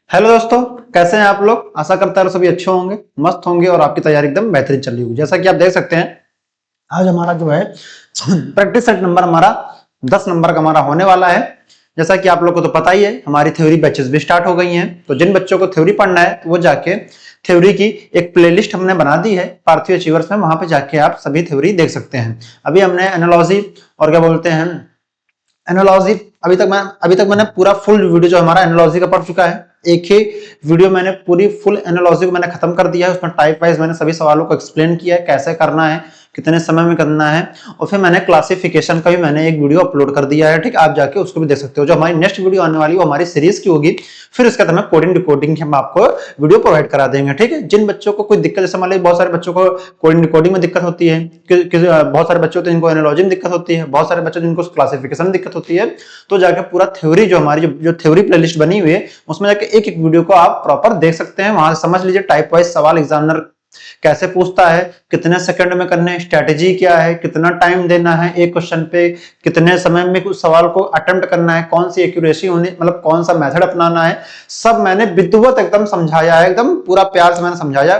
Hello दोस्तों, कैसे हैं आप लोग। आशा करता है सभी अच्छे होंगे, मस्त होंगे और आपकी तैयारी एकदम बेहतरीन चल रही होगी। जैसा कि आप देख सकते हैं आज हमारा जो है प्रैक्टिस सेट नंबर हमारा 10 नंबर का हमारा होने वाला है। जैसा कि आप लोग को तो पता ही है, हमारी थ्योरी बैचेस भी स्टार्ट हो गई हैं। तो जिन बच्चों को थ्योरी पढ़ना है वो जाके थ्योरी की एक प्लेलिस्ट हमने बना दी है पार्थिव अचीवर्स में, वहां पे जाके आप सभी थ्योरी देख सकते हैं। अभी हमने एनालॉजी और क्या बोलते हैं एनालॉजी अभी तक मैंने पूरा फुल वीडियो जो हमारा एनालॉजी का पढ़ चुका है। एक ही वीडियो मैंने पूरी फुल एनालॉजी को मैंने खत्म कर दिया है। उसमें टाइप वाइज मैंने सभी सवालों को एक्सप्लेन किया है, कैसे करना है, कितने समय में करना है, और फिर मैंने क्लासिफिकेशन का भी मैंने एक वीडियो अपलोड कर दिया है। ठीक, आप जाके उसको भी देख सकते हो। जो हमारी नेक्स्ट वीडियो आने वाली वो हमारी सीरीज की होगी, फिर उसके बाद कोडिंग डिकोडिंग हम आपको वीडियो प्रोवाइड करा देंगे। ठीक है, जिन बच्चों को कोई दिक्कत, जैसे मान लीजिए बहुत सारे बच्चों को कोडिंग डिकोडिंग में दिक्कत होती है, बहुत सारे बच्चों को जिनको एनालॉजी में दिक्कत होती है, बहुत सारे बच्चों जिनको क्लासिफिकेशन में दिक्कत होती है, तो जाके पूरा थ्योरी जो हमारी जो थ्योरी प्लेलिस्ट बनी हुई है उसमें जाके एक एक वीडियो को आप प्रॉपर देख सकते हैं। वहां से समझ लीजिए टाइप वाइज सवाल एग्जामिनर कैसे पूछता है, कितने सेकंड में करने हैं, स्ट्रेटेजी क्या है, कितना टाइम देना है एक क्वेश्चन पे, कितने समय में उस सवाल को अटेम्प्ट करना है, कौन सी एक्यूरेसी होनी, मतलब कौन सा मेथड अपनाना है, सब मैंने विधिवत एकदम समझाया है। एकदम पूरा प्यार से मैंने समझाया।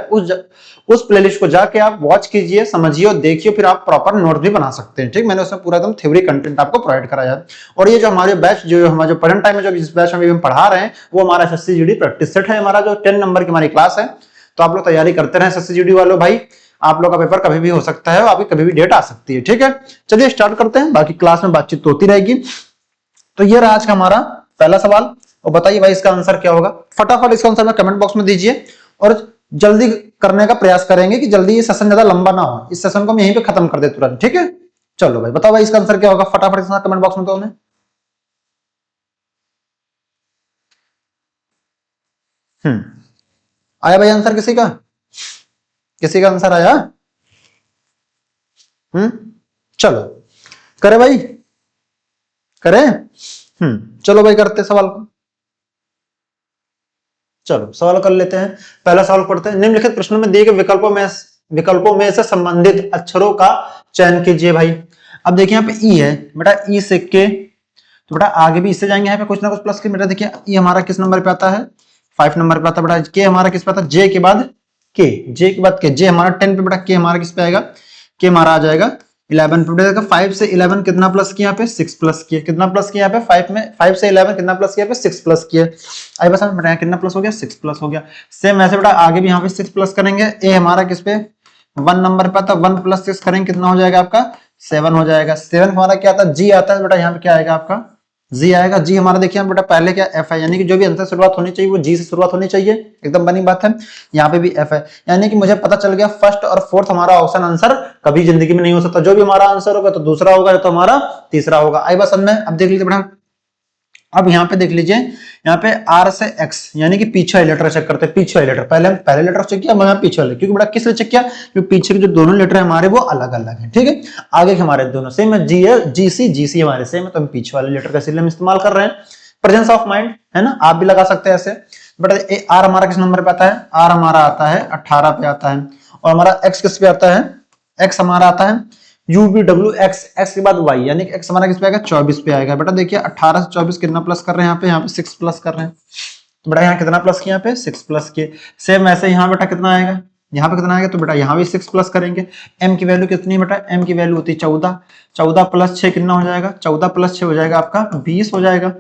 उस प्लेलिस्ट को जाके आप वॉच कीजिए, समझिए और देखिए, फिर आप प्रॉपर नोट भी बना सकते हैं। ठीक, मैंने उसमें पूरा एकदम थ्योरी कंटेंट आपको प्रोवाइड कराया है। और ये जो हमारे बैच जो हमारा जो प्रेजेंट टाइम में जो इस बैच में हम पढ़ा रहे हैं वो हमारा एसएससी जीडी प्रैक्टिस सेट है। हमारा जो 10 नंबर की हमारी क्लास है, तो आप लोग तैयारी करते रहे एसएससी जीडी वालों भाई। आप लोग का पेपर कभी भी हो सकता है, आपकी कभी भी डेट आ सकती है। ठीक है, चलिए स्टार्ट करते हैं, बाकी क्लास में बातचीत तो होती रहेगी। तो ये रहा आज का हमारा पहला सवाल, और बताइए भाई इसका आंसर क्या होगा। फटाफट इसका आंसर में कमेंट बॉक्स में दीजिए और जल्दी करने का प्रयास करेंगे कि जल्दी ये सेशन ज्यादा लंबा ना हो। इस सेशन को हम यहीं पे खत्म कर दे तुरंत। ठीक है, चलो भाई बताओ भाई इसका आंसर क्या होगा, फटाफट इसका कमेंट बॉक्स में तो हमें। आया भाई आंसर किसी का? किसी का आंसर आया? चलो करे भाई, करें। चलो भाई करते सवाल को। चलो सवाल कर लेते हैं। पहला सवाल पढ़ते हैं। निम्नलिखित प्रश्नों में दिए गए विकल्पों में से संबंधित अक्षरों का चयन कीजिए भाई। अब देखिए यहाँ पे ई है बेटा, ई से के, तो बेटा आगे भी इससे जाएंगे। यहाँ पे कुछ ना कुछ प्लस के। बेटा देखिए ई हमारा किस नंबर पे आता है? 5 नंबर पे आता है। बेटा के हमारा किस पे आता है? जे के बाद के, जे के बाद के, जे हमारा 10 पे। बेटा के हमारा किस पे आएगा? के हमारा आ जाएगा 11 पे। बेटा 5 से 11 कितना प्लस किया? यहाँ पे 6 प्लस किया। कितना प्लस किया यहाँ पे? 5 में 5 से 11 कितना प्लस किया? यहाँ पे 6 प्लस किया। आई बस बेटा कितना प्लस हो गया? 6 प्लस हो गया। सेम ऐसे बेटा आगे भी यहाँ पे 6 प्लस करेंगे। ए हमारा किस पे? 1 नंबर पे आता है। 1 प्लस 6 करेंगे कितना हो जाएगा आपका? 7 हो जाएगा। 7 हमारा क्या आता है? जी आता है। बेटा यहाँ पे क्या आएगा आपका? जी आएगा। जी हमारा देखिए बेटा पहले क्या एफ है, यानी कि जो भी अंतर शुरुआत होनी चाहिए वो जी से शुरुआत होनी चाहिए। एकदम बनी बात है। यहाँ पे भी एफ है, यानी कि मुझे पता चल गया फर्स्ट और फोर्थ हमारा ऑप्शन आंसर कभी जिंदगी में नहीं हो सकता। जो भी हमारा आंसर होगा तो दूसरा होगा, तो हमारा तीसरा होगा। आई बात समझ में? अब देख लीजिए बेटा, अब यहाँ पे देख लीजिए, यहाँ पे आर से एक्स यानी कि पीछे वाले लेटर चेक करते हैं। पीछे वाले लेटर पहले लेटर चेक किया, मैं पीछे वाले, क्योंकि बड़ा किस लिए चेक किया? क्योंकि पीछे के जो दोनों लेटर है हमारे वो अलग अलग हैं। ठीक है, आगे के हमारे दोनों सेम है, जी है, जीसी हमारे सेम है, तो हम पीछे वाले लेटर का इसीलिए हम इस्तेमाल कर रहे हैं। प्रेजेंस ऑफ माइंड है ना, आप भी लगा सकते हैं ऐसे। बट आर हमारा किस नंबर पे आता है? आर हमारा आता है 18 पे आता है। और हमारा एक्स किस पे आता है? एक्स हमारा आता है UVW, एक्स के बाद वाई, यानी कि एक्स हमारा किस पे आएगा? 24 पे आएगा। बेटा देखिए 18 से 24 कितना प्लस कर रहे हैं? यहाँ पे 6 प्लस कर रहे हैं। तो बेटा यहाँ कितना प्लस किया? यहाँ पे 6 प्लस किए। सेम ऐसे यहाँ बेटा कितना आएगा? यहाँ पे कितना आएगा? तो बेटा यहाँ भी 6 प्लस करेंगे। एम की वैल्यू कितनी बेटा? एम की वैल्यू होती है 14। 14 प्लस 6 कितना हो जाएगा? 14 प्लस 6 हो जाएगा आपका 20 हो जाएगा।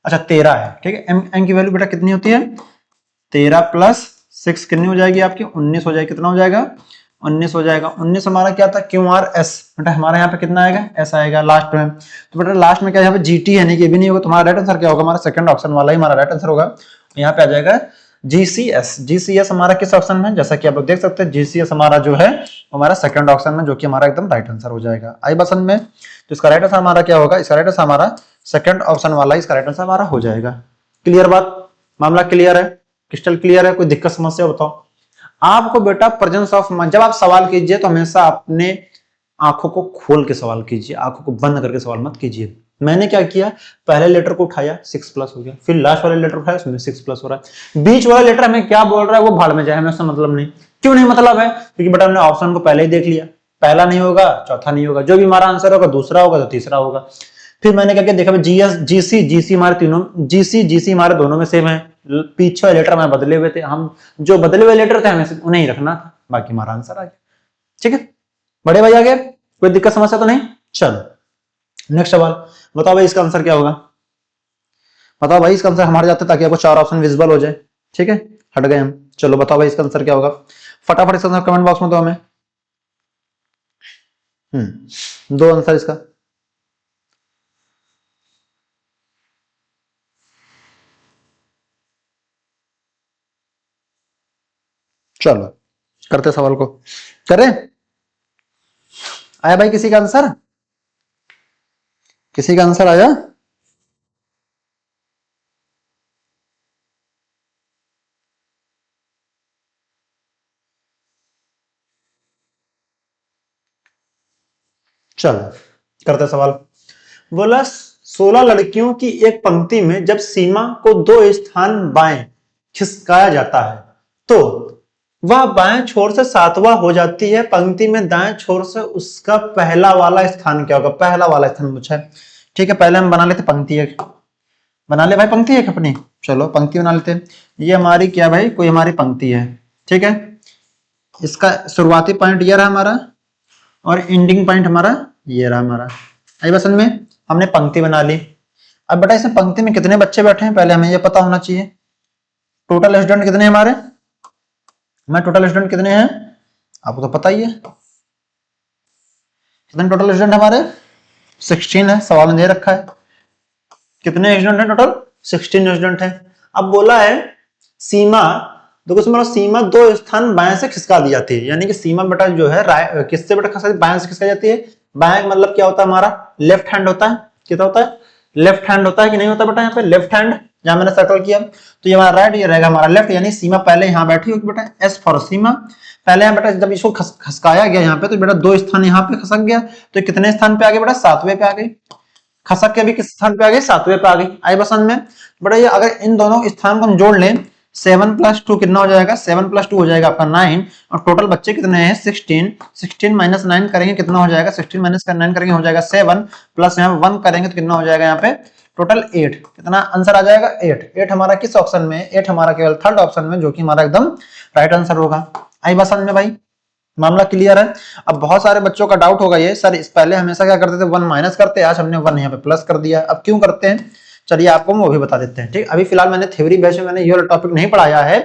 अच्छा 13 है। ठीक है, एम की वैल्यू बेटा कितनी होती है? 13 प्लस 6 कितनी हो जाएगी आपकी? 19 हो जाएगी। कितना हो जाएगा? 19 हो जाएगा। 19 हमारा क्या था? Q R S. बेटा हमारा यहाँ पे कितना आएगा? एस आएगा लास्ट में। तो बेटा लास्ट में क्या यहाँ पे जीटी है, नहीं कि ये भी नहीं होगा। तो हमारा राइट आंसर क्या होगा? हमारा सेकंड ऑप्शन वाला ही हमारा राइट आंसर होगा। यहाँ पे आ जाएगा जीसीएस। जीसीएस हमारा किस ऑप्शन में? जैसा कि आप लोग देख सकते हैं जीसीएस हमारा जो है हमारा सेकंड ऑप्शन में, जो कि हमारा एकदम राइट आंसर हो जाएगा। आई बसन में, तो इसका राइट आंसर हमारा क्या होगा? इसका राइट आंसर हमारा सेकंड ऑप्शन वाला, इसका राइट आंसर हमारा हो जाएगा। क्लियर बात? मामला क्लियर है? क्रिस्टल क्लियर है? कोई दिक्कत समस्या बताओ। आपको बेटा प्रेजेंस ऑफ माइंड, जब आप सवाल कीजिए तो हमेशा अपने आंखों को खोल के सवाल कीजिए, आंखों को बंद करके सवाल मत कीजिए। मैंने क्या किया? पहले लेटर को उठाया 6 प्लस हो गया, फिर लास्ट वाले लेटर उठाया उसमें 6 प्लस हो रहा है। बीच वाला लेटर हमें क्या बोल रहा है वो भाड़ में जाए, हमें उससे मतलब नहीं। क्यों नहीं मतलब है? क्योंकि बेटा हमने ऑप्शन को पहले ही देख लिया, पहला नहीं होगा चौथा नहीं होगा, जो भी हमारा आंसर होगा दूसरा होगा तो तीसरा होगा। फिर मैंने क्या किया? देखा जीएस जीसी हमारे तीनों, जीसी हमारे दोनों में सेम है, पीछे वाले लेटर में बदले हुए थे, हम जो बदले हुए लेटर थे हमें उन्हें ही रखना था, बाकी हमारा आंसर आ गया। ठीक है बड़े भाई, आ गया, कोई दिक्कत समस्या तो नहीं। चलो नेक्स्ट सवाल, बताओ भाई इसका आंसर क्या होगा। बताओ भाई इसका आंसर, हमारे जाते ताकि आपको 4 ऑप्शन विजिबल हो जाए। ठीक है हट गए हम। चलो बताओ भाई इसका आंसर क्या होगा, फटाफट इसका आंसर कमेंट बॉक्स में दो हमें। दो आंसर इसका। चलो करते सवाल को, करें। आया भाई किसी का आंसर, किसी का आंसर आया। चलो करते सवाल। बोला 16 लड़कियों की एक पंक्ति में जब सीमा को 2 स्थान बाएं खिसकाया जाता है तो वह बाएं छोर से 7वां हो जाती है, पंक्ति में दाएं छोर से उसका पहला वाला स्थान क्या होगा। पहला वाला स्थान पूछा है। ठीक है पहले हम बना लेते पंक्ति एक, बना ले भाई पंक्ति एक अपनी। चलो पंक्ति बना लेते हैं। ये हमारी क्या भाई, कोई हमारी पंक्ति है। ठीक है इसका शुरुआती पॉइंट ये रहा हमारा और एंडिंग पॉइंट हमारा ये रहा हमारा। आई बसन में हमने पंक्ति बना ली। अब बेटा इसमें पंक्ति में कितने बच्चे बैठे हैं पहले हमें ये पता होना चाहिए। टोटल स्टूडेंट कितने हैं हमारे, टोटल स्टूडेंट कितने हैं आपको तो पता ही है। कितने टोटल स्टूडेंट हमारे 16 है, सवाल में दे रखा है कितने स्टूडेंट है, टोटल 16 स्टूडेंट है। अब बोला है सीमा, देखो इसमें सीमा 2 स्थान बाएं से खिसका दी जाती है, यानी कि सीमा बेटा जो है किससे बेटा खिसका, बाएं से खिसका जाती है। बाएं मतलब क्या होता है हमारा, लेफ्ट हैंड होता है। कितना होता है, लेफ्ट हैंड होता है कि नहीं होता बेटा, यहाँ पे लेफ्ट हैंड जहां मैंने सर्कल किया तो ये हमारा राइट, ये रहेगा हमारा लेफ्ट, यानी सीमा पहले यहाँ बैठी होगी बेटा, एस फॉर सीमा। पहले यहाँ बेटा जब इसको खसकाया गया यहाँ पे तो बेटा 2 स्थान यहाँ पे खसक गया, तो कितने स्थान पे आ गए बेटा, 7वें पे आ गई। खसक के भी किस स्थान पे आ गई, 7वें पे आ गई। आई बसंत में बेटा ये अगर इन दोनों स्थान को हम जोड़ लें 7 + 2 कितना हो जाएगा, 7 + 2 हो जाएगा आपका 9 और टोटल बच्चे कितने हैं 16। 16 - 9 करेंगे कितना हो जाएगा, 16 - 9 करेंगे हो जाएगा 7 प्लस यहाँ 1 करेंगे तो कितना हो जाएगा यहाँ पे टोटल 8। कितना आंसर आ जाएगा 8। हमारा किस ऑप्शन में, 8 हमारा केवल थर्ड ऑप्शन में, जो कि हमारा एकदम राइट आंसर होगा। आई बसंत में भाई मामला क्लियर है। अब बहुत सारे बच्चों का डाउट होगा ये सर इस पहले हमेशा क्या करते थे 1 माइनस करते, आज हमने 1 यहाँ पे प्लस कर दिया, अब क्यों करते हैं चलिए आपको वो भी बता देते हैं। ठीक अभी फिलहाल मैंने थ्योरी बेस में मैंने ये टॉपिक नहीं पढ़ाया है,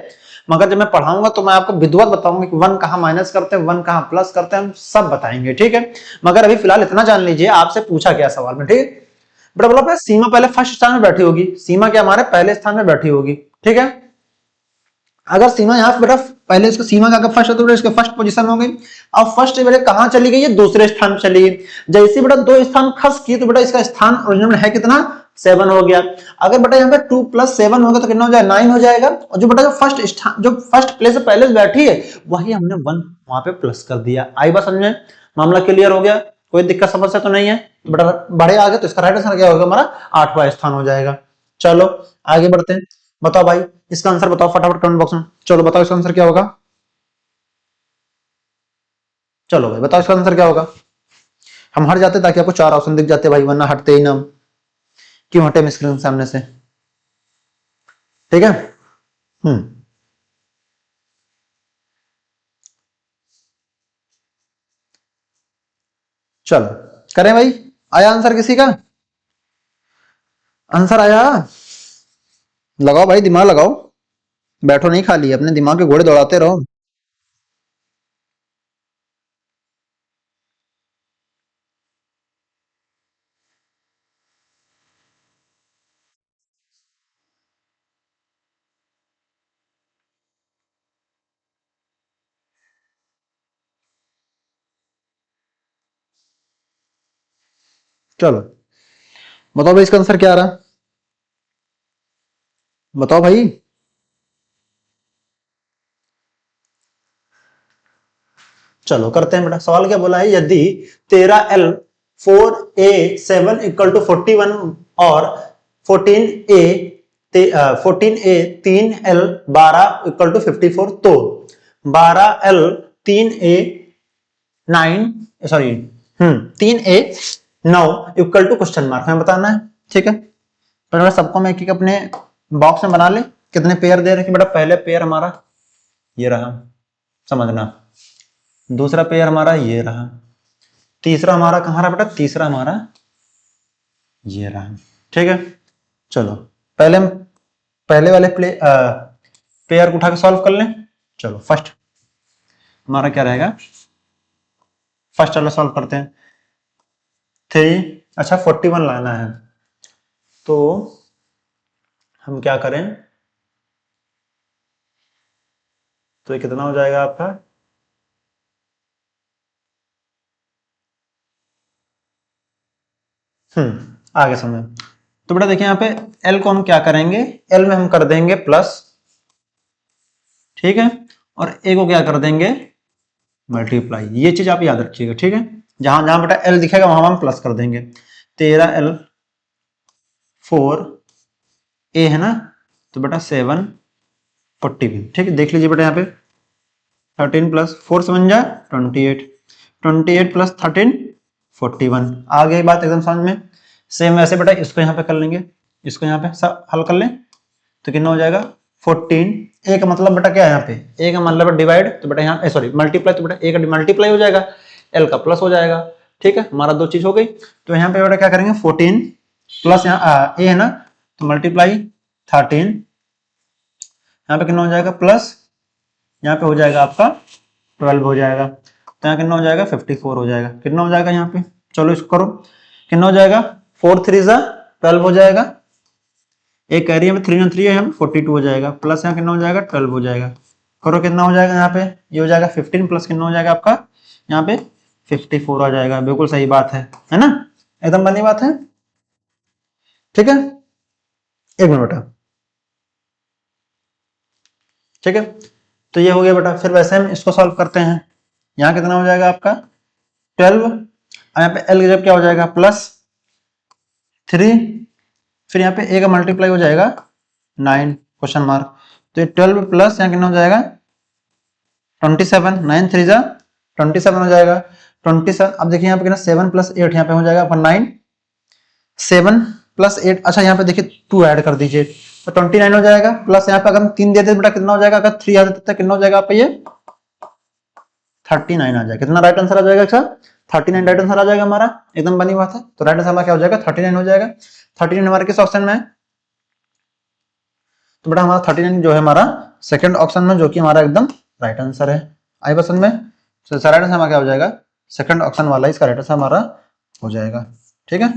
मगर जब मैं पढ़ाऊंगा तो मैं आपको विधिवत बताऊंगा कि 1 कहाँ माइनस करते हैं 1 कहाँ प्लस करते हैं, हम सब बताएंगे। ठीक है मगर अभी फिलहाल इतना जान लीजिए आपसे पूछा गया सवाल में। ठीक बेटा बोला सीमा पहले फर्स्ट स्थान में बैठी होगी, सीमा क्या हमारे पहले स्थान में बैठी होगी। ठीक है अगर सीमा यहाँ पे बेटा पहले इसको सीमा का फर्स्ट है तो बेटा इसके फर्स्ट पोजीशन हो गई। अब फर्स्ट बेटा कहाँ चली गई है, दूसरे स्थान पे चली गई। जैसे बेटा 2 स्थान खस की तो बेटा इसका स्थान ओरिजिनल है कितना 7 हो गया। अगर बेटा यहाँ पे 2 + 7 होगा तो कितना हो जाएगा 9 हो जाएगा। और जो बेटा जो फर्स्ट प्लेस से पहले बैठी है वही हमने 1 वहां पे प्लस कर दिया। आई बात समझ में, मामला क्लियर हो गया, कोई दिक्कत समस्या तो नहीं है। तो बेटा बड़े आगे तो इसका राइट आंसर क्या होगा हमारा 8वां स्थान हो जाएगा। चलो आगे बढ़ते हैं, बताओ भाई इसका आंसर बताओ फटाफट कमेंट बॉक्स में। चलो बताओ इसका आंसर क्या होगा, चलो भाई बताओ इसका आंसर क्या होगा। हम हट जाते ताकि आपको 4 ऑप्शन दिख जाते भाई, वरना हटते ही ना। क्यों हटे स्क्रीन सामने से, ठीक है। चलो करें भाई, आया आंसर किसी का, आंसर आया, लगाओ भाई दिमाग लगाओ, बैठो नहीं खाली, अपने दिमाग के घोड़े दौड़ाते रहो। चलो बताओ भाई इसका आंसर क्या आ रहा, बताओ भाई। चलो करते हैं बेटा, सवाल क्या बोला है, यदि 13L 4A7 = 41 और 14A 3L 12 = 54 तो 12L 3A 9 sorry 3A 9 = question mark में बताना है। ठीक है तो सबको मैं एक एक अपने बॉक्स में बना ले, कितने पेयर दे रखे बेटा, पहले पेयर हमारा ये रहा, समझना, दूसरा पेयर हमारा ये रहा, तीसरा हमारा कहाँ रहा बेटा, तीसरा हमारा ये रहा। ठीक है, चलो पहले हम पहले वाले पेयर को उठा के सॉल्व कर लें। चलो फर्स्ट हमारा क्या रहेगा, फर्स्ट वाला सॉल्व करते हैं। 3, अच्छा 41 लाना है, तो हम क्या करें, तो ये कितना हो जाएगा आपका, आगे समझ। तो बेटा देखिए यहाँ पे एल को हम क्या करेंगे, एल में हम कर देंगे प्लस, ठीक है, और ए को क्या कर देंगे, मल्टीप्लाई। ये चीज आप याद रखिएगा, ठीक है, जहां जहां बेटा एल दिखेगा वहां हम प्लस कर देंगे। 13L 4 ए है ना, तो बेटा 7 41, ठीक है, देख लीजिए बेटा यहाँ पे 13 प्लस 4 समझ जा 28, 28 प्लस 13 41, आ गई बात एकदम समझ में। सेम वैसे बेटा इसको यहाँ पे कर लेंगे, इसको यहाँ पे सब हल कर लें, तो कितना हो जाएगा 14। ए का मतलब बेटा क्या है यहाँ पे, ए का मतलब डिवाइड, तो बेटा यहाँ सॉरी मल्टीप्लाई, तो बेटा ए का मल्टीप्लाई हो जाएगा, एल का प्लस हो जाएगा। ठीक है, हमारा दो चीज हो गई। तो यहाँ पे बेटा क्या करेंगे 14 प्लस यहाँ ए है ना, तो मल्टीप्लाई 13, यहाँ पे कितना हो जाएगा प्लस, यहाँ पे हो जाएगा आपका 12 हो जाएगा, तो यहाँ कितना हो जाएगा 54 हो जाएगा। कितना हो जाएगा यहाँ पे, चलो इसको करो, कितना हो जाएगा 4 3 12 हो जाएगा, एक कह रही है 3 3 है, हम 42 हो जाएगा, प्लस यहाँ कितना हो जाएगा 12 हो जाएगा। करो कितना हो जाएगा यहाँ पे, ये हो जाएगा 15 प्लस कितना हो जाएगा आपका यहाँ पे 54 आ जाएगा। बिल्कुल सही बात है ना, एकदम बनी बात है। ठीक है, एक मिनट बेटा, ठीक है, तो ये हो गया बेटा। फिर वैसे हम इसको सॉल्व करते हैं, यहाँ कितना हो जाएगा आपका 12, यहाँ पे एल जब क्या हो जाएगा प्लस 3, फिर यहाँ पे ए का मल्टीप्लाई हो जाएगा 9 क्वेश्चन मार्क, तो ये 12 प्लस यहाँ कितना हो जाएगा 27, 9 3 27 हो जाएगा 27। अब देखिए यहाँ पे कितना 7 प्लस 8 यहाँ पे हो जाएगा आपका 9, 7 प्लस 8, अच्छा यहाँ पे देखिए 2 ऐड कर दीजिए तो 29 हो जाएगा, प्लस यहाँ पे अगर हम 3 देते बेटा कितना हो जाएगा, अगर 3 आ देते कितना हो जाएगा आपका ये 39 आ जाएगा। कितना राइट आंसर आ जाएगा, अच्छा 39 राइट आंसर आ जाएगा हमारा, एकदम बनी बात है। तो राइट आंसर हमारा क्या हो जाएगा 39 हो जाएगा। 39 हमारे किस ऑप्शन में है, तो बेटा हमारा 39 जो है हमारा सेकंड ऑप्शन में, जो कि हमारा एकदम राइट आंसर है। आई पसंद में, तो राइट आंसर हमारा क्या हो जाएगा, सेकंड ऑप्शन वाला इसका राइट आंसर हमारा हो जाएगा। ठीक है,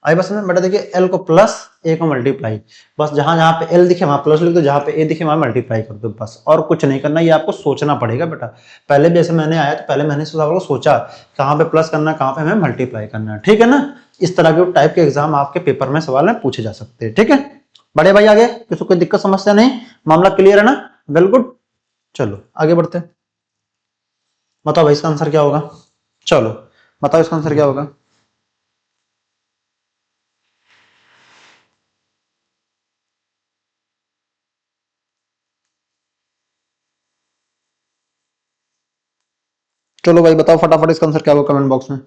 आई पसंद में बेटा, देखिए एल को प्लस ए को मल्टीप्लाई, बस जहां जहां पे एल दिखे वहां प्लस लिख दो, जहां पे ए दिखे वहां मल्टीप्लाई कर दो, बस और कुछ नहीं करना। ये आपको सोचना पड़ेगा बेटा, पहले भी ऐसे मैंने आया तो पहले मैंने इस सवाल को सोचा कहाँ पे प्लस करना है कहाँ पे हमें मल्टीप्लाई करना है। ठीक है ना, इस तरह के टाइप के एग्जाम आपके पेपर में सवाल में पूछे जा सकते हैं। ठीक है बड़े भाई, आगे किसी को कोई दिक्कत समस्या नहीं, मामला क्लियर है ना, वेल गुड। चलो आगे बढ़ते हैं, बताओ भाई इसका आंसर क्या होगा, चलो बताओ इसका आंसर क्या होगा। चलो भाई बताओ फटाफट इसका आंसर क्या होगा कमेंट बॉक्स में।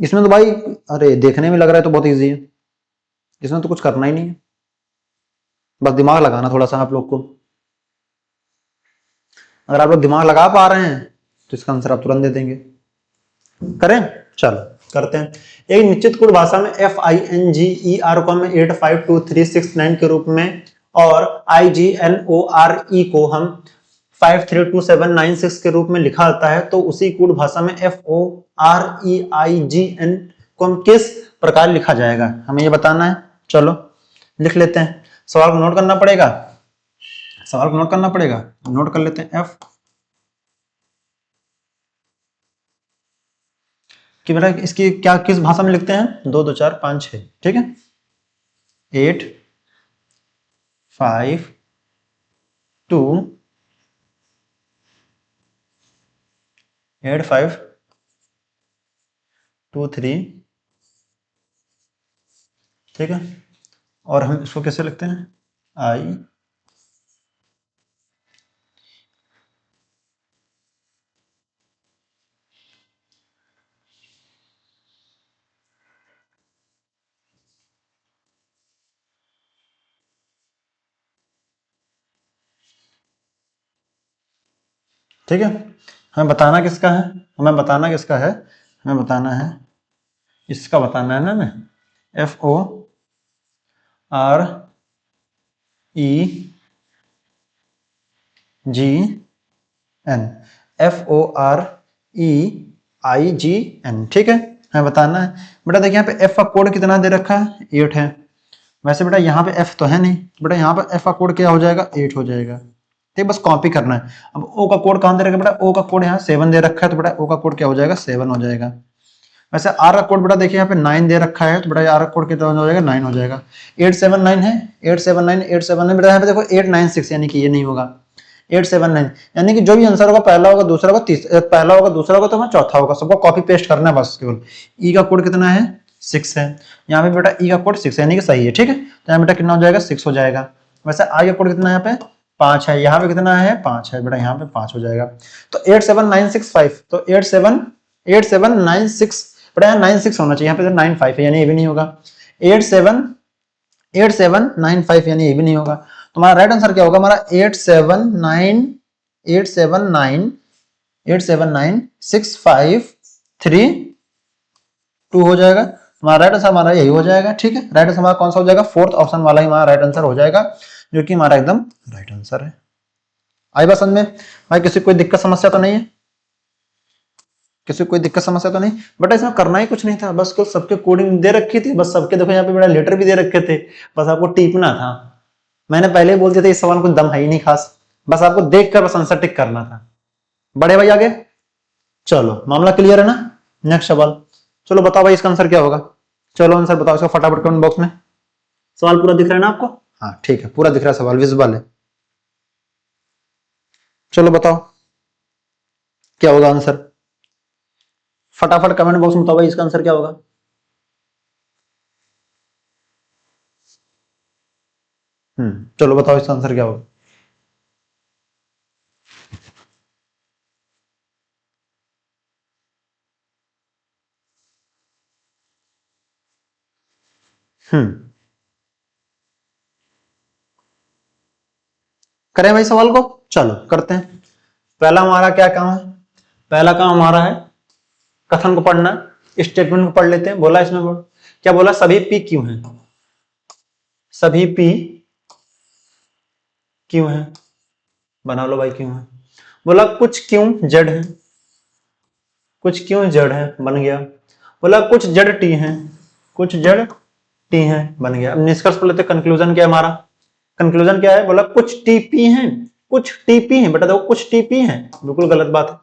इसमें तो भाई, अरे देखने में लग रहा है तो बहुत इजी है, इसमें तो कुछ करना ही नहीं है, बस दिमाग लगाना थोड़ा सा आप लोग को। अगर आप लोग दिमाग लगा पा रहे हैं तो इसका आंसर आप तुरंत दे देंगे। करें, चलो करते हैं। एक निश्चित कोड भाषा में FINGER को हम 852369 के रूप में और IGNORE को हम 532796 के रूप में लिखा जाता है, तो उसी कोड भाषा में FOREIGN को हम किस प्रकार लिखा जाएगा, हमें ये बताना है। चलो लिख लेते हैं, सवाल को नोट करना पड़ेगा, सवाल को नोट करना पड़ेगा, नोट कर लेते हैं। एफ कि बेटा इसकी क्या किस भाषा में लिखते हैं, 2 2 4 5 6, ठीक है 8 5 2 8 5 2 3, ठीक है, और हम इसको कैसे लिखते हैं, आई ठीक है, हमें बताना किसका है, हमें बताना किसका है, हमें बताना है इसका, बताना है ना हमें, FOREGN, FOREIGN, ठीक है, हमें बताना है। बेटा देखिए यहाँ पे F का कोड कितना दे रखा है, 8 है। वैसे बेटा यहाँ पे F तो है नहीं, बेटा यहाँ पे F का कोड क्या हो जाएगा, 8 हो जाएगा। ठीक, बस कॉपी करना है। अब O का कोड कहाँ दे रखा है बेटा, O का कोड यहाँ 7 दे रखा है, तो बेटा O का कोड क्या हो जाएगा, 7 हो जाएगा। वैसे R का कोड बेटा देखिए यहाँ पे 9 दे रखा है, तो बेटा R का कोड कितना हो जाएगा, 9 हो जाएगा। 879 है, 879 बेटा यहाँ पे देखो 896, यानी कि ये नहीं होगा। 879 यानी कि जो भी आंसर होगा, पहला होगा, दूसरा होगा, पहला होगा, दूसरा होगा, तो हमें चौथा होगा। सबको कॉपी पेस्ट करना है बस केवल। ई का कोड कितना है, 6 है। यहाँ पे बेटा ई का कोड 6 यानी कि सही है। ठीक है, तो यहाँ बेटा कितना हो जाएगा, 6 हो जाएगा। वैसे आई का कोड कितना है, यहाँ पे 5 है, यहाँ पे कितना है, 5 है, बेटा यहाँ पे 5 हो जाएगा। तो 87965, तो 8796, बेटा यहाँ 96 होना चाहिए, यहाँ पे तो 95 है, यानी ये भी नहीं होगा। 8795 यानी ये भी नहीं होगा। तुम्हारा राइट आंसर क्या होगा, हमारा 8796532 हो जाएगा। हमारा राइट आंसर हमारा यही हो जाएगा। ठीक है, राइट आंसर हमारा कौन सा हो जाएगा, फोर्थ ऑप्शन वाला ही हमारा राइट आंसर हो जाएगा, जो कि हमारा एकदम राइट आंसर है। आई बात समझ में भाई, किसी कोई दिक्कत समस्या तो नहीं है, किसी कोई दिक्कत समस्या तो नहीं। बट इसमें करना ही कुछ नहीं था, बस कुछ सबके कोडिंग दे रखी थी, बस सबके देखो यहाँ पे बड़ा लेटर भी दे रखे थे, बस आपको टीपना था। मैंने पहले ही बोल दिया था इस सवाल कुछ दम है ही नहीं खास, बस आपको देख कर बस आंसर टिक करना था। बड़े भाई आगे चलो, मामला क्लियर है ना। नेक्स्ट सवाल, चलो बताओ भाई इसका आंसर क्या होगा, चलो आंसर बताओ इसका फटाफट कमेंट बॉक्स में। सवाल पूरा दिख रहा है ना आपको, हाँ ठीक है, पूरा दिख रहा है सवाल, विजुअल है। चलो बताओ क्या होगा आंसर, फटाफट कमेंट बॉक्स में बताओ भाई इसका आंसर क्या होगा। चलो बताओ इसका आंसर क्या होगा। करें भाई सवाल को, चलो करते हैं। पहला हमारा क्या काम है, पहला काम हमारा है कथन को पढ़ना, स्टेटमेंट को पढ़ लेते हैं। बोला इसमें क्या बोला, सभी पी क्यों हैं, सभी पी क्यों हैं, बना लो भाई क्यों है। बोला कुछ क्यों जड़ है, कुछ क्यों जड़ है, बन गया। बोला कुछ जड़ टी हैं, कुछ जड़ टी हैं, बन गया। अब निष्कर्ष पर लेते, कंक्लूजन क्या है हमारा, कंक्लूजन क्या है, बोला कुछ टीपी हैं, कुछ टीपी हैं, बेटा देखो कुछ टीपी हैं, बिल्कुल गलत बात है,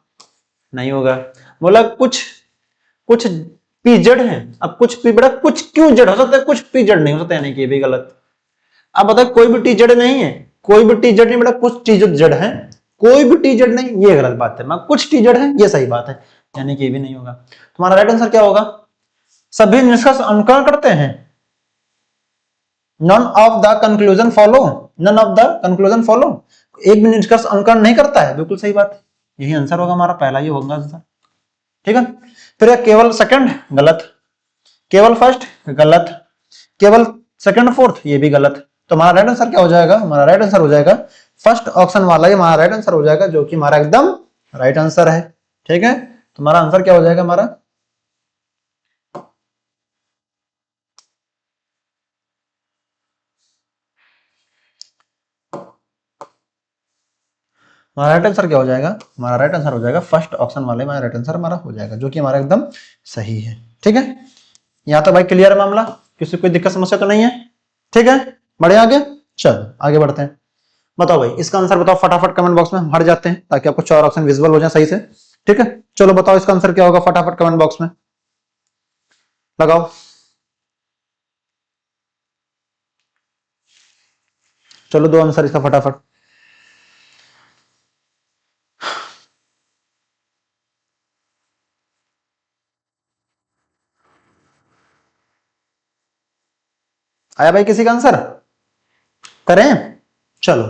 नहीं होगा। बोला कुछ कुछ पी जड़ है, अब कुछ पी, बेटा कुछ क्यों जड़ हो सकता है, कुछ पी जड़ नहीं हो सकता, यानी कि ये भी गलत। अब बताओ कोई भी टी जड़ नहीं है, कोई भी टी जड़ नहीं, बेटा कुछ टी जड़ है, कोई भी टी जड़ नहीं, ये गलत बात है। मैं कुछ टी जड़ है, ये सही बात है, यानी कि ये भी नहीं होगा। तुम्हारा राइट आंसर क्या होगा, सभी निष्कर्ष अनुकरण करते हैं, none of the conclusion follow, none of the conclusion follow, एक भी निष्कर्ष अनुकरण नहीं करता है, बिल्कुल सही बात है, यही आंसर होगा हमारा, पहला ही होगा आंसर। ठीक है, फिर केवल सेकंड गलत, केवल फर्स्ट गलत, केवल सेकंड फोर्थ ये भी गलत। तो हमारा राइट आंसर क्या हो जाएगा, हमारा राइट आंसर हो जाएगा फर्स्ट ऑप्शन वाला ही हमारा राइट आंसर हो जाएगा, जो कि हमारा एकदम राइट आंसर है। ठीक है, तुम्हारा आंसर क्या हो जाएगा, हमारा हमारा राइट आंसर क्या हो जाएगा, हमारा राइट आंसर हो जाएगा फर्स्ट ऑप्शन वाले हमारा राइट आंसर हमारा हो जाएगा, जो कि हमारा एकदम सही है। ठीक है, यहाँ तो भाई क्लियर है मामला, किसी कोई दिक्कत समस्या तो नहीं है। ठीक है, बढ़े आगे, चलो आगे बढ़ते हैं। बताओ भाई इसका आंसर बताओ फटाफट कमेंट बॉक्स में, हट जाते हैं ताकि आपको 4 ऑप्शन विजुअल हो जाए सही से। ठीक है, चलो बताओ इसका आंसर क्या होगा, फटाफट कमेंट बॉक्स में लगाओ। चलो दो आंसर इसका फटाफट, आया भाई किसी का आंसर, करें, चलो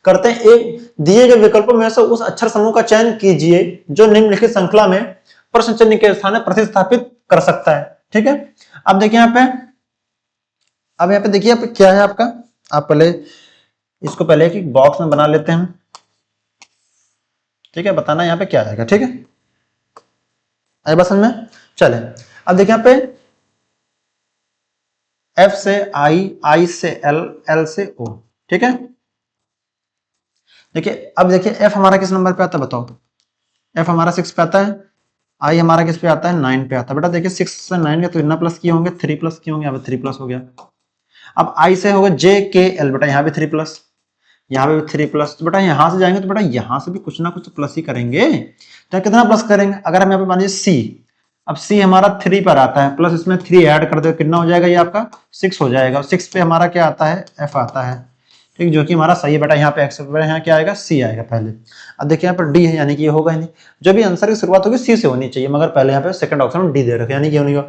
करते हैं। एक दिए गए विकल्पों में से उस अक्षर समूह का चयन कीजिए जो निम्नलिखित श्रृंखला में प्रश्न चिन्ह के स्थान में प्रतिस्थापित कर सकता है। ठीक है, अब देखिए यहाँ पे, अब यहाँ पे देखिए आप क्या है आपका, आप पहले इसको पहले एक बॉक्स में बना लेते हैं। ठीक है, बताना यहाँ पे क्या आएगा। ठीक है, आई बस में। चले अब देखिए यहाँ पे F से I, I से L, L से O। ठीक है, देखिए अब देखिए F हमारा किस नंबर पे आता है बताओ। F हमारा 6 पे आता है, I हमारा किस पे आता है 9 पे आता है। बेटा देखिए 6 से 9 के तो कितना प्लस किए होंगे, 3 प्लस किए होंगे, यहाँ पे 3 प्लस हो गया। अब I से होगा J K L, बेटा यहाँ पे 3 प्लस, यहाँ पे भी 3 प्लस। तो बेटा यहाँ से जाएंगे तो बेटा यहाँ से भी कुछ ना कुछ प्लस ही करेंगे। तो कितना प्लस करेंगे, अगर हम यहाँ पे मान लीजिए C, अब C हमारा 3 पर आता है, प्लस इसमें 3 ऐड कर दो, कितना हो जाएगा ये आपका 6 हो जाएगा। 6 पे हमारा क्या आता है F आता है, ठीक, जो कि हमारा सही है बेटा। यहाँ पे X, यहाँ क्या आएगा C आएगा पहले। अब देखिए यहाँ पर D है, यानी कि ये होगा ही नहीं। जो भी आंसर की शुरुआत होगी C से होनी चाहिए, मगर पहले यहाँ पे सेकंड ऑप्शन में D दे रखे, यानी कि होगा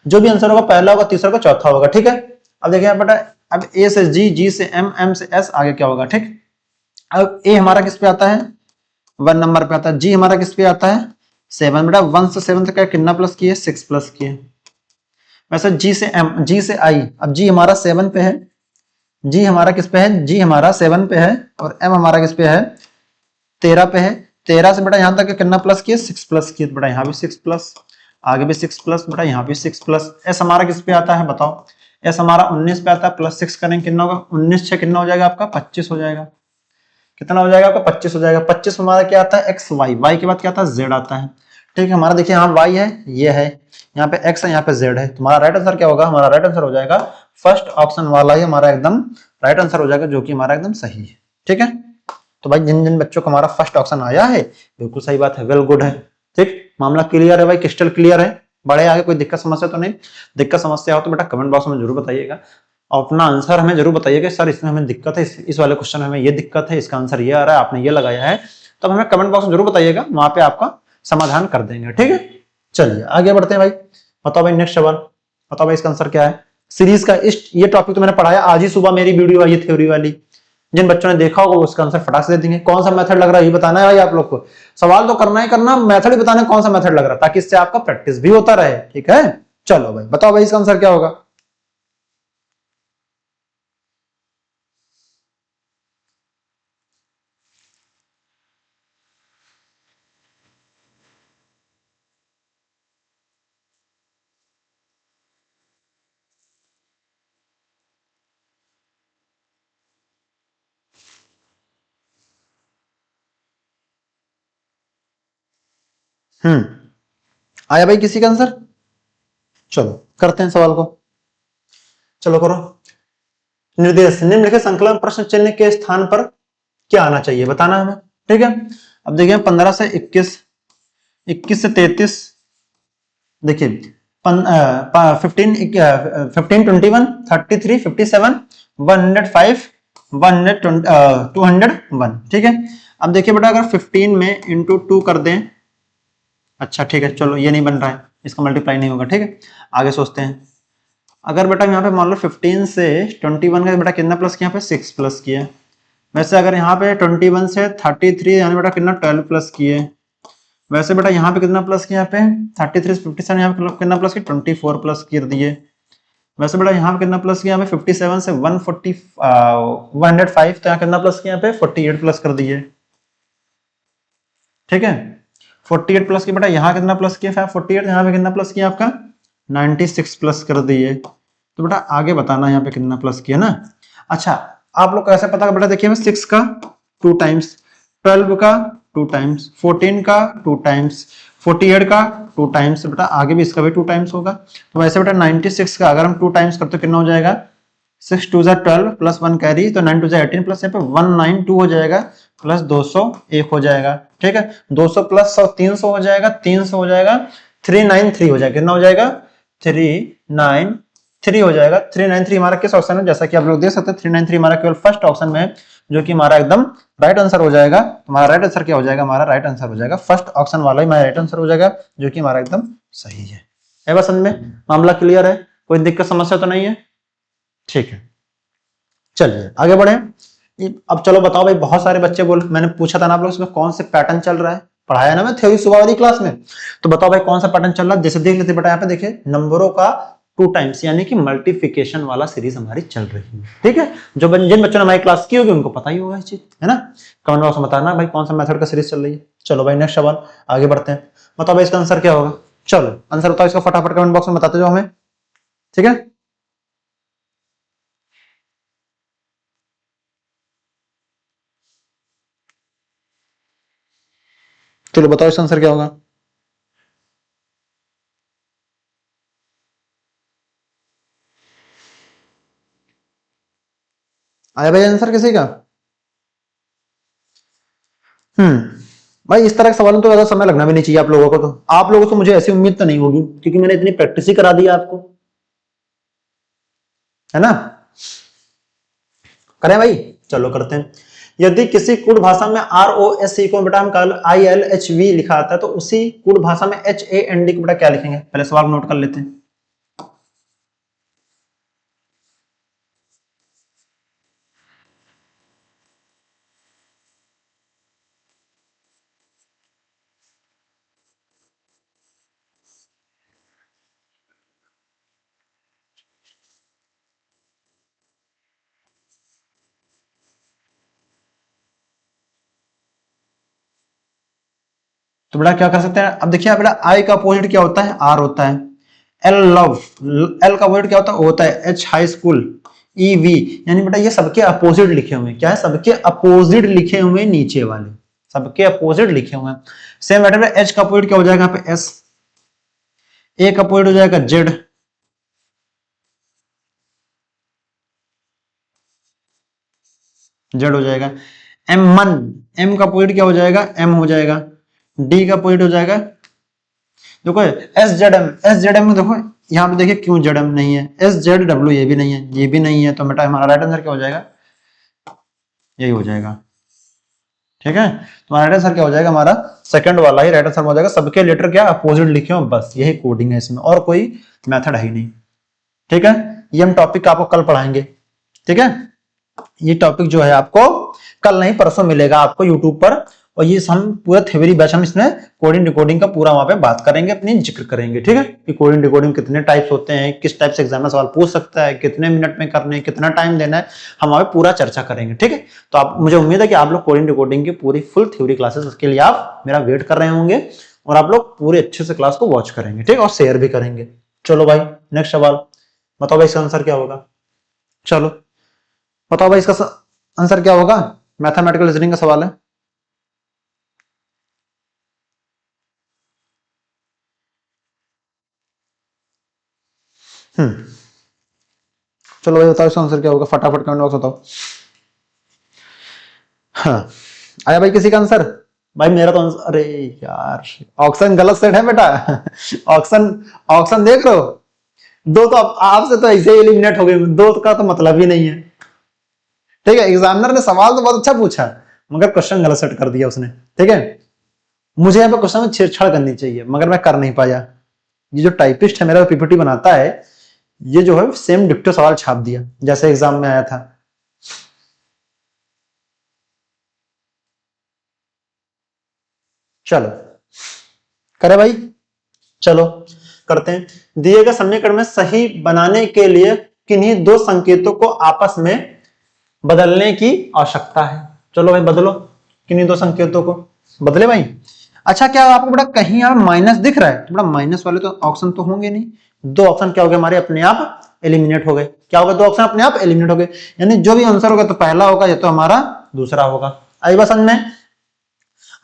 जो भी आंसर होगा पहला होगा, तीसरा होगा, चौथा होगा। ठीक है, अब देखिए बेटा अब A से G, G से M, M से S, आगे क्या होगा। ठीक, अब A हमारा किस पे आता है 1 नंबर पे आता है, G हमारा किस पे आता है 7। बेटा 1 से 7 तक कितना प्लस किए 6 प्लस किए। वैसे G से M, G से I, अब G हमारा 7 पे है, G हमारा किस पे है, G हमारा 7 पे है, और M हमारा किस पे है 13 पे है। 13 से बेटा यहाँ तक कितना प्लस किए 6 प्लस किए, बेटा यहाँ भी 6 प्लस, आगे भी 6 प्लस, बेटा यहाँ भी 6 प्लस। S हमारा किस पे आता है बताओ, S हमारा 19 पे आता है, प्लस 6 करेंगे कितना होगा, 19 से कितना हो जाएगा आपका 25 हो जाएगा। कितना हो जाएगा आपका 25 हो जाएगा। 25 हमारा क्या आता है x y, y के बाद क्या आता है z आता है। ठीक है, हमारा देखिए यहाँ y है, ये है, यहाँ पे x है, यहाँ पे z है। तुम्हारा राइट आंसर क्या होगा, हमारा राइट आंसर हो जाएगा फर्स्ट ऑप्शन वाला ही हमारा एकदम राइट आंसर हो जाएगा, जो कि हमारा एकदम सही है। ठीक है, तो भाई जिन जिन बच्चों को हमारा फर्स्ट ऑप्शन आया है बिल्कुल सही बात है, वेल गुड है। ठीक, मामला क्लियर है भाई, क्रिस्टल क्लियर है। बड़े आगे कोई दिक्कत समस्या तो नहीं, दिक्कत समस्या हो तो बेटा कमेंट बॉक्स में जरूर बताइएगा, अपना आंसर हमें जरूर बताइएगा सर इसमें हमें दिक्कत है, इस वाले क्वेश्चन में हमें ये दिक्कत है, इसका आंसर ये आ रहा है, आपने ये लगाया है, तो हमें कमेंट बॉक्स में जरूर बताइएगा, वहां पे आपका समाधान कर देंगे। ठीक है, चलिए आगे बढ़ते हैं भाई। बताओ भाई नेक्स्ट सवाल, बताओ भाई इसका आंसर क्या है। सीरीज का ये टॉपिक तो मैंने पढ़ाया आज ही सुबह, मेरी वीडियो आई है थ्योरी वाली, जिन बच्चों ने देखा होगा उसका आंसर फटाक से दे देंगे। कौन सा मेथड लग रहा है ये बताना है भाई आप लोग को, सवाल तो करना ही करना, मेथड ही बताना है कौन सा मेथड लग रहा है, ताकि इससे आपका प्रैक्टिस भी होता रहे। ठीक है, चलो भाई बताओ भाई इसका आंसर क्या होगा। आया भाई किसी का आंसर, चलो करते हैं सवाल को, चलो करो। निर्देश निम्नलिखित संकलन प्रश्न चिन्ह के स्थान पर क्या आना चाहिए बताना हमें। ठीक है, अब देखिए 15 से 21, 21 से 33, देखिए 15 21 33 57 105 201। ठीक है, अब देखिए बेटा अगर 15 में इंटू 2 कर दें, अच्छा ठीक है चलो ये नहीं बन रहा है, इसका मल्टीप्लाई नहीं होगा। ठीक है, आगे सोचते हैं। अगर बेटा यहाँ पे मान लो 15 से 21 का बेटा कितना प्लस किया, यहाँ पे 6 प्लस किया। वैसे अगर यहाँ पे 21 से 33 यानी बेटा कितना 12 प्लस किए। वैसे बेटा यहाँ पे कितना प्लस किया, यहाँ पे 33 से 57 यहाँ पे कितना प्लस किया 24 प्लस कर दिए। वैसे बेटा यहाँ पे कितना प्लस किया, यहाँ पे 57 से 105 तो यहाँ कितना प्लस किया, यहाँ पे 48 प्लस कर दिए। ठीक है, 48 प्लस की बेटा यहाँ कितना प्लस किया 48, यहाँ पे कितना प्लस किया आपका 96 प्लस कर दिए। तो बेटा आगे बताना यहाँ पे कितना प्लस किया ना। अच्छा आप लोग कैसे पता बेटा, देखिए 6 का 2 टाइम्स, 12 का 2 टाइम्स, 14 का 2 टाइम्स, 48 का 2 टाइम्स, बेटा आगे भी इसका भी 2 टाइम्स होगा। तो वैसे बेटा 96 का अगर हम 2 टाइम्स करते तो कितना हो जाएगा 6 2 12 प्लस 1 कैरी, तो 9 2 18 प्लस यहाँ पे 192 हो जाएगा, प्लस 201 हो जाएगा। ठीक है, 200 प्लस 100 300 हो जाएगा, 300 हो जाएगा, 393 हो जाएगा। कितना हो जाएगा 393 हो जाएगा। 393 हमारा किस ऑप्शन है, जैसा कि आप लोग देख सकते हैं 393 हमारा केवल फर्स्ट ऑप्शन में है, जो कि हमारा एकदम राइट आंसर हो जाएगा। हमारा राइट आंसर क्या हो जाएगा, हमारा राइट आंसर हो जाएगा फर्स्ट ऑप्शन वाला ही हमारा राइट आंसर हो जाएगा, जो कि हमारा एकदम सही है। बस समझ में, मामला क्लियर है, कोई दिक्कत समस्या तो नहीं है। ठीक है, चलिए आगे बढ़े। अब चलो बताओ भाई, बहुत सारे बच्चे बोल, मैंने पूछा था ना आप लोग इसमें कौन से पैटर्न चल रहा है, पढ़ाया ना मैं थ्योरी सुबह वाली क्लास में, तो बताओ भाई कौन सा पैटर्न चल रहा है। जैसे देख लेते बेटा, यहाँ पे देखिए नंबरों का टू टाइम्स, यानी कि मल्टीप्लिकेशन वाला सीरीज हमारी चल रही है। ठीक है, जो जिन बच्चों ने हमारी क्लास की होगी उनको पता ही होगा इस चीज, है ना। कमेंट बॉक्स में बताना भाई कौन सा मेथड का सीरीज चल रही है। चलो भाई नेक्स्ट सवाल आगे बढ़ते हैं। बताओ भाई इसका आंसर क्या होगा। चलो आंसर बताओ इसका फटाफट कमेंट बॉक्स में बताते जाओ हमें। ठीक है, चलो बताओ इसका आंसर क्या होगा। आया भाई आंसर किसी का। भाई इस तरह के सवालों तो ज्यादा समय लगना भी नहीं चाहिए आप लोगों को, तो आप लोगों से मुझे ऐसी उम्मीद तो नहीं होगी क्योंकि मैंने इतनी प्रैक्टिस ही करा दी है आपको, है ना। करें भाई, चलो करते हैं। यदि किसी कूट भाषा में ROSE को बेटा हम कल ILHV लिखा आता है, तो उसी कूट भाषा में HAND को बेटा क्या लिखेंगे, पहले सवाल नोट कर लेते हैं। तो बेटा क्या कर सकते हैं, अब देखिए बेटा आई का अपोजिट क्या होता है, आर होता है। एल लव, एल का अपोजिट क्या होता है, ओ होता है। एच हाई स्कूल, EV, यानी बेटा ये सबके अपोजिट लिखे हुए हैं। क्या है, सबके अपोजिट लिखे हुए नीचे वाले, सबके अपोजिट लिखे हुए हैं। सेम बेटा एच का अपोजिट क्या हो जाएगा, यहाँ पे एस, ए का अपोजिट हो जाएगा जेड, जेड हो जाएगा। M1, एम का अपोजिट क्या हो जाएगा, एम हो जाएगा। डी का अपोजिट हो जाएगा, देखो एस जेड एम में देखो, यहाँ पे देखिए क्यों जेड एम नहीं है, SZW ये भी नहीं है, ये भी नहीं है, तो बेटा हमारा राइट आंसर क्या हो जाएगा, यही हो जाएगा। ठीक है, तो हमारा राइट आंसर क्या हो जाएगा, हमारा सेकंड वाला ही राइट आंसर हो जाएगा। सबके लेटर क्या अपोजिट लिखे हो, बस यही कोडिंग है इसमें, और कोई मेथड है ही नहीं। ठीक है, ये हम टॉपिक आपको कल पढ़ाएंगे। ठीक है, ये टॉपिक जो है आपको कल नहीं परसों मिलेगा आपको यूट्यूब पर, और ये हम पूरा थ्योरी बैच हम इसमें कोडिंग डिकोडिंग का पूरा वहां पे बात करेंगे, अपनी जिक्र करेंगे। ठीक है, कि कोडिंग डिकोडिंग कितने टाइप्स होते हैं, किस टाइप से एग्जाम में सवाल पूछ सकता है, कितने मिनट में करने, कितना टाइम देना है, हम वहां पे पूरा चर्चा करेंगे। ठीक है, तो आप, मुझे उम्मीद है कि आप लोग कोडिंग डिकोडिंग की पूरी फुल थ्योरी क्लासेस के लिए आप मेरा वेट कर रहे होंगे, और आप लोग पूरे अच्छे से क्लास को वॉच करेंगे। ठीक है, और शेयर भी करेंगे। चलो भाई नेक्स्ट सवाल बताओ भाई, इसका आंसर क्या होगा। चलो बताओ भाई इसका आंसर क्या होगा, मैथमेटिकल रीजनिंग का सवाल है। चलो भाई बताओ इसका आंसर क्या होगा, फटाफट कमेंट बॉक्स बताओ। हाँ, आया भाई किसी का आंसर। भाई मेरा तो आंसर, अरे यार ऑप्शन गलत सेट है बेटा। ऑप्शन, ऑप्शन देख रहे हो, दो तो आपसे तो ऐसे ही एलिमिनेट हो गए, दो का तो मतलब ही नहीं है। ठीक है, एग्जामिनर ने सवाल तो बहुत अच्छा पूछा, मगर क्वेश्चन गलत सेट कर दिया उसने। ठीक है, मुझे यहाँ पे क्वेश्चन में छेड़छाड़ करनी चाहिए, मगर मैं कर नहीं पाया। ये जो टाइपिस्ट है मेरा PPT बनाता है, ये जो है सेम डिक्टो सवाल छाप दिया जैसे एग्जाम में आया था। चलो करे भाई, चलो करते हैं। दिए गए समीकरण में सही बनाने के लिए किन्हीं दो संकेतों को आपस में बदलने की आवश्यकता है। चलो भाई बदलो, किन्हीं दो संकेतों को बदले भाई। अच्छा, क्या आपको बड़ा कहीं यहाँ माइनस दिख रहा है, तो बड़ा माइनस वाले तो ऑप्शन तो होंगे नहीं। दो ऑप्शन क्या हो गए हमारे, अपने आप एलिमिनेट हो गए। क्या होगा, दो ऑप्शन अपने आप एलिमिनेट हो गए, यानी जो भी आंसर होगा तो पहला होगा या तो हमारा दूसरा होगा। आई बात समझ में।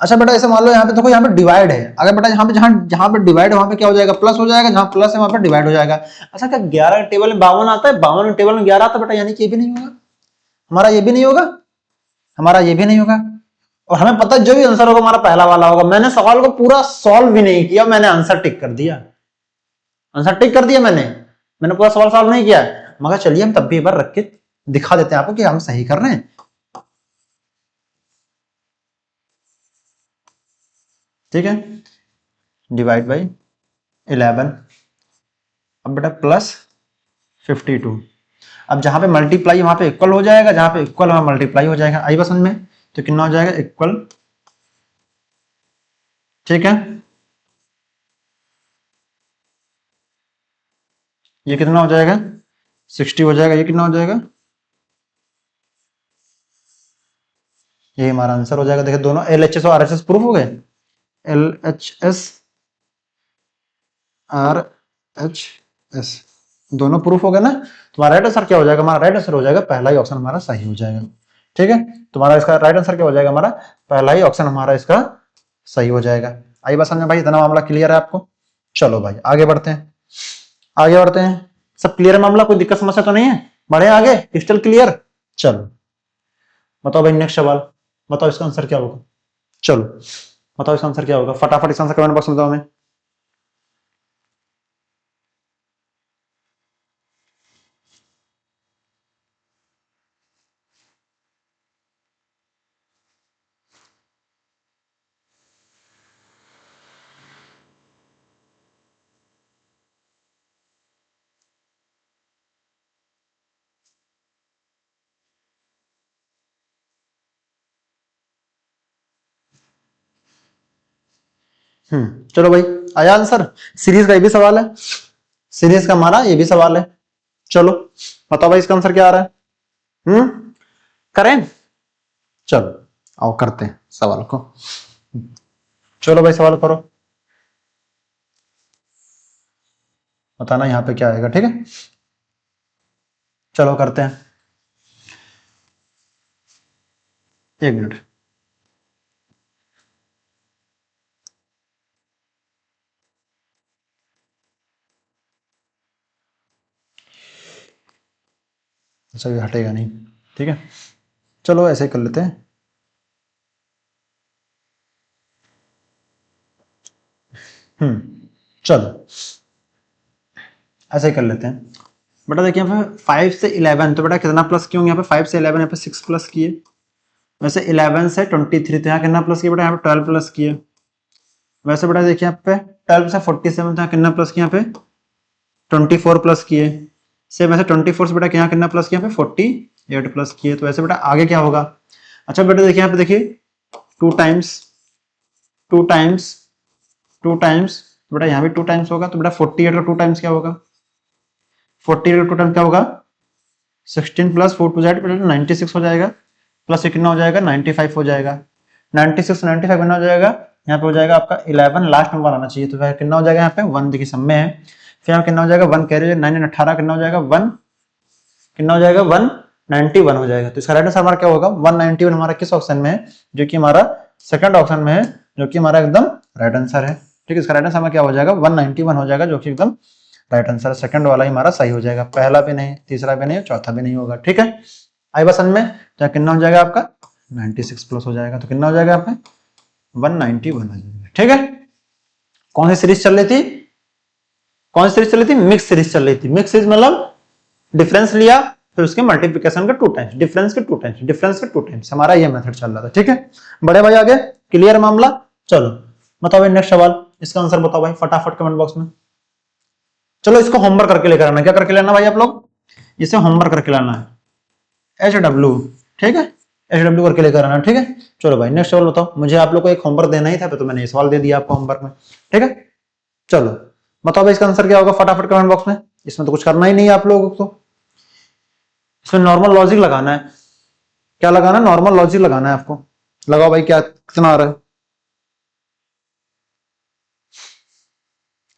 अच्छा बेटा ऐसे मान लो यहाँ पे देखो, यहाँ पे डिवाइड है, अगर बेटा यहाँ पे जहां जहां पे डिवाइड है वहां पे क्या हो जाएगा, प्लस हो जाएगा, जहां प्लस है वहां पे डिवाइड हो जाएगा। अच्छा, क्या 11 टेबल में 52 आता है, 52 टेबल में 11 आता है बेटा, यानी कि ये भी नहीं होगा हमारा, ये भी नहीं होगा हमारा, ये भी नहीं होगा। और हमें पता है जो भी आंसर होगा हमारा पहला वाला होगा। मैंने सवाल को पूरा सॉल्व भी नहीं किया, मैंने आंसर टिक कर दिया, आंसर टिक कर दिया मैंने, मैंने पूरा सवाल सॉल्व नहीं किया। मगर चलिए हम तब भी एक बार रख के दिखा देते हैं आपको कि हम सही कर रहे हैं। ठीक है, डिवाइड बाई 11, अब बेटा प्लस 52। अब जहां पे मल्टीप्लाई वहां पे इक्वल हो जाएगा, जहां पे इक्वल वहां मल्टीप्लाई हो जाएगा। आई बात समझ में, तो कितना हो जाएगा, इक्वल। ठीक है, ये कितना हो जाएगा 60 हो जाएगा, ये कितना हो जाएगा, ये हमारा आंसर हो जाएगा। देखिए दोनों LHS और RHS प्रूफ हो गए, LHS RHS दोनों प्रूफ हो गए ना। तुम्हारा राइट आंसर क्या हो जाएगा, हमारा राइट आंसर हो जाएगा पहला ही ऑप्शन हमारा सही हो जाएगा। ठीक है, तुम्हारा इसका राइट आंसर क्या हो जाएगा, हमारा पहला ही ऑप्शन हमारा इसका सही हो जाएगा। आई बात समझ में भाई, इतना मामला क्लियर है आपको। चलो भाई आगे बढ़ते हैं, आगे बढ़ते हैं। सब क्लियर है मामला, कोई दिक्कत समस्या तो नहीं है, बढ़े आगे, क्रिस्टल क्लियर। चलो बताओ भाई नेक्स्ट सवाल, बताओ इसका आंसर क्या होगा। चलो बताओ इसका आंसर क्या होगा, फटाफट इसका आंसर कमेंट बॉक्स में बताओ हमें। चलो भाई आया आंसर। सीरीज का ये भी सवाल है, सीरीज का हमारा ये भी सवाल है। चलो बताओ भाई इसका आंसर क्या आ रहा है। करें, चलो आओ करते हैं सवाल को। चलो भाई सवाल करो, बताना यहाँ पे क्या आएगा। ठीक है, चलो करते हैं, एक मिनट। अच्छा ये हटेगा नहीं, ठीक है, चलो ऐसे कर लेते हैं। चलो ऐसे ही कर लेते हैं। बेटा देखिए यहाँ पे 5 से 11, तो बेटा कितना प्लस किए होंगे यहाँ पे, 5 से 11 यहाँ पे 6 प्लस किए, वैसे 11 से 23 तो यहाँ कितना प्लस किया बेटा, यहाँ पे 12 प्लस किए। वैसे बेटा देखिए यहाँ पे 12 से 47 तो यहाँ कितना प्लस किया, यहाँ पे 24 प्लस किए। सेम वैसे 24 से बेटा यहाँ कितना प्लस किया, यहाँ पे 48 प्लस किए। तो वैसे बेटा आगे क्या होगा। अच्छा बेटा देखिए यहाँ पे देखिए 2 टाइम्स 2 टाइम्स 2 टाइम्स, बेटा यहाँ भी 2 टाइम्स होगा। तो बेटा 48 का 2 टाइम्स क्या होगा, 48 का 2 टाइम्स क्या होगा, 16 प्लस 4 टू जेड बेटा 96 हो जाएगा, प्लस ये कितना हो जाएगा 95 हो जाएगा। 96 95 कितना हो जाएगा, यहाँ पे हो जाएगा आपका 11 लास्ट नंबर आना चाहिए, तो कितना हो जाएगा यहाँ पे 1 देखिए सब में है। फिर यहाँ कितना हो जाएगा 1 कैरी 9 18 कितना हो जाएगा 1, कितना हो जाएगा 191 हो जाएगा। तो इसका राइट आंसर हमारा क्या होगा 191 हमारा किस ऑप्शन में है, जो कि हमारा सेकंड ऑप्शन में है, जो कि हमारा एकदम राइट आंसर है। ठीक है, इसका राइट आंसर हमारा क्या हो जाएगा 191 हो जाएगा, जो कि एकदम राइट आंसर है। सेकंड वाला ही हमारा सही हो जाएगा, पहला भी नहीं, तीसरा भी नहीं, चौथा भी नहीं होगा। ठीक है, आई बसन में तो कितना हो जाएगा आपका 96 प्लस हो जाएगा, तो कितना हो जाएगा यहाँ पे 191 हो जाएगा। ठीक है, कौन सी सीरीज चल रही थी, कौन सी सीरीज चल रही थी, मिक्स सीरीज चल रही थी। मिक्स सीरीज मतलब डिफरेंस लिया फिर उसके मल्टीप्लिकेशन का 2 टाइम्स, डिफरेंस के 2 टाइम्स, डिफरेंस के 2 टाइम्स, हमारा ये मेथड चल रहा था। ठीक है बड़े भाई, आगे क्लियर मामला। चलो बताओ भाई नेक्स्ट सवाल, इसका आंसर बताओ भाई फटाफट कमेंट बॉक्स में। चलो इसको होमवर्क करके लेकर आना, क्या करके लाना भाई आप लोग, इसे होमवर्क करके लाना है, HW। ठीक है, HW करके लेकर आना। ठीक है, चलो भाई नेक्स्ट सवाल बताओ। मुझे आप लोग को एक होमवर्क देना ही था, तो मैंने ये सवाल दे दिया आपको होमवर्क में। ठीक है, चलो बताओ भाई इसका आंसर क्या होगा फटाफट कमेंट बॉक्स में। इसमें तो कुछ करना ही नहीं है आप लोगों को, तो इसमें नॉर्मल लॉजिक लगाना है। क्या लगाना है, नॉर्मल लॉजिक लगाना है आपको। लगाओ भाई, क्या कितना आ रहा है,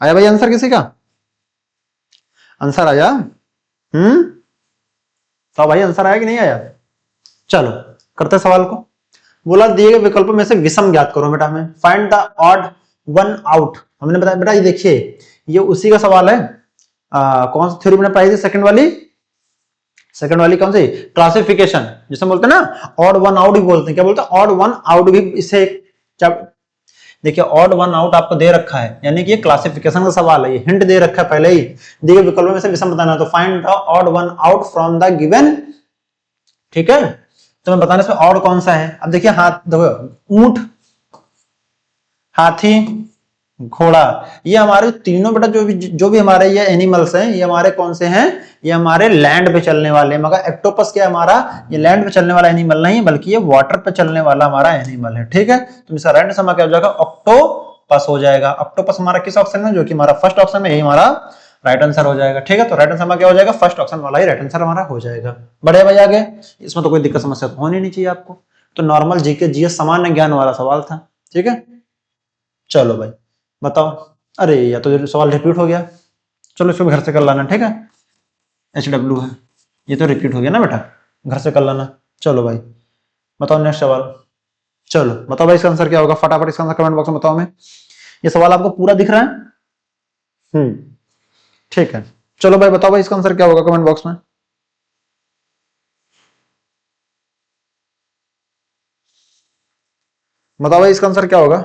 आया भाई आंसर किसी का, आंसर आया। तो भाई आंसर आया कि नहीं आया। चलो करते सवाल को। बोला दिए गए विकल्पों में से विषम ज्ञात करो बेटा, हमें find the odd one out. हमने बताया बेटा, ये देखिए ये उसी का सवाल है। कौन सी थ्योरी मैंने पढ़ाई थी, सेकंड वाली कौन सी, क्लासिफिकेशन, जिसे बोलते हैं ना ऑड वन आउट भी बोलते हैं। क्या बोलते हैं, ऑड वन आउट भी। इसे देखिए ऑड वन आउट आपको दे रखा है, यानी कि ये क्लासिफिकेशन का सवाल है, ये हिंट दे रखा है पहले ही। दिए गए विकल्पों में से विषम बताना, तो find the odd one out from the given. ठीक है, तो मैं बताने इसमें ऑड कौन सा है। अब देखिए हाथ देखो, ऊंट, हाथी, घोड़ा, ये हमारे तीनों बेटा जो भी हमारे ये एनिमल्स हैं, ये हमारे कौन से हैं, ये हमारे लैंड पे चलने वाले हैं। मगर एक्टोपस क्या है हमारा, ये लैंड पे चलने वाला एनिमल नहीं, बल्कि ये वाटर पे चलने वाला हमारा एनिमल है। ठीक है, तो इसका राइट आंसर क्या हो जाएगा, ऑक्टोपस हो जाएगा। ऑक्टोपस हमारा किस ऑप्शन में, जो कि हमारा फर्स्ट ऑप्शन में, यही हमारा राइट आंसर हो जाएगा। ठीक है, तो राइट आंसर हमारा क्या हो जाएगा, फर्स्ट ऑप्शन वाला ही राइट आंसर हमारा हो जाएगा। बढ़िया भाई आगे, इसमें तो कोई दिक्कत समस्या तो होनी नहीं चाहिए आपको। तो नॉर्मल जीके जीएस सामान्य ज्ञान वाला सवाल था। ठीक है, चलो भाई बताओ। अरे या तो सवाल रिपीट हो गया, चलो इसको घर से कर लाना। ठीक है, HW है, ये तो रिपीट हो गया ना बेटा, घर से कर लाना। चलो भाई बताओ नेक्स्ट सवाल। चलो बताओ भाई इसका आंसर क्या होगा, फटाफट इसका आंसर कमेंट बॉक्स में बताओ। मैं ये सवाल आपको पूरा दिख रहा है? ठीक है, चलो भाई बताओ भाई इसका आंसर क्या होगा कमेंट बॉक्स में। बताओ भाई इसका आंसर क्या होगा।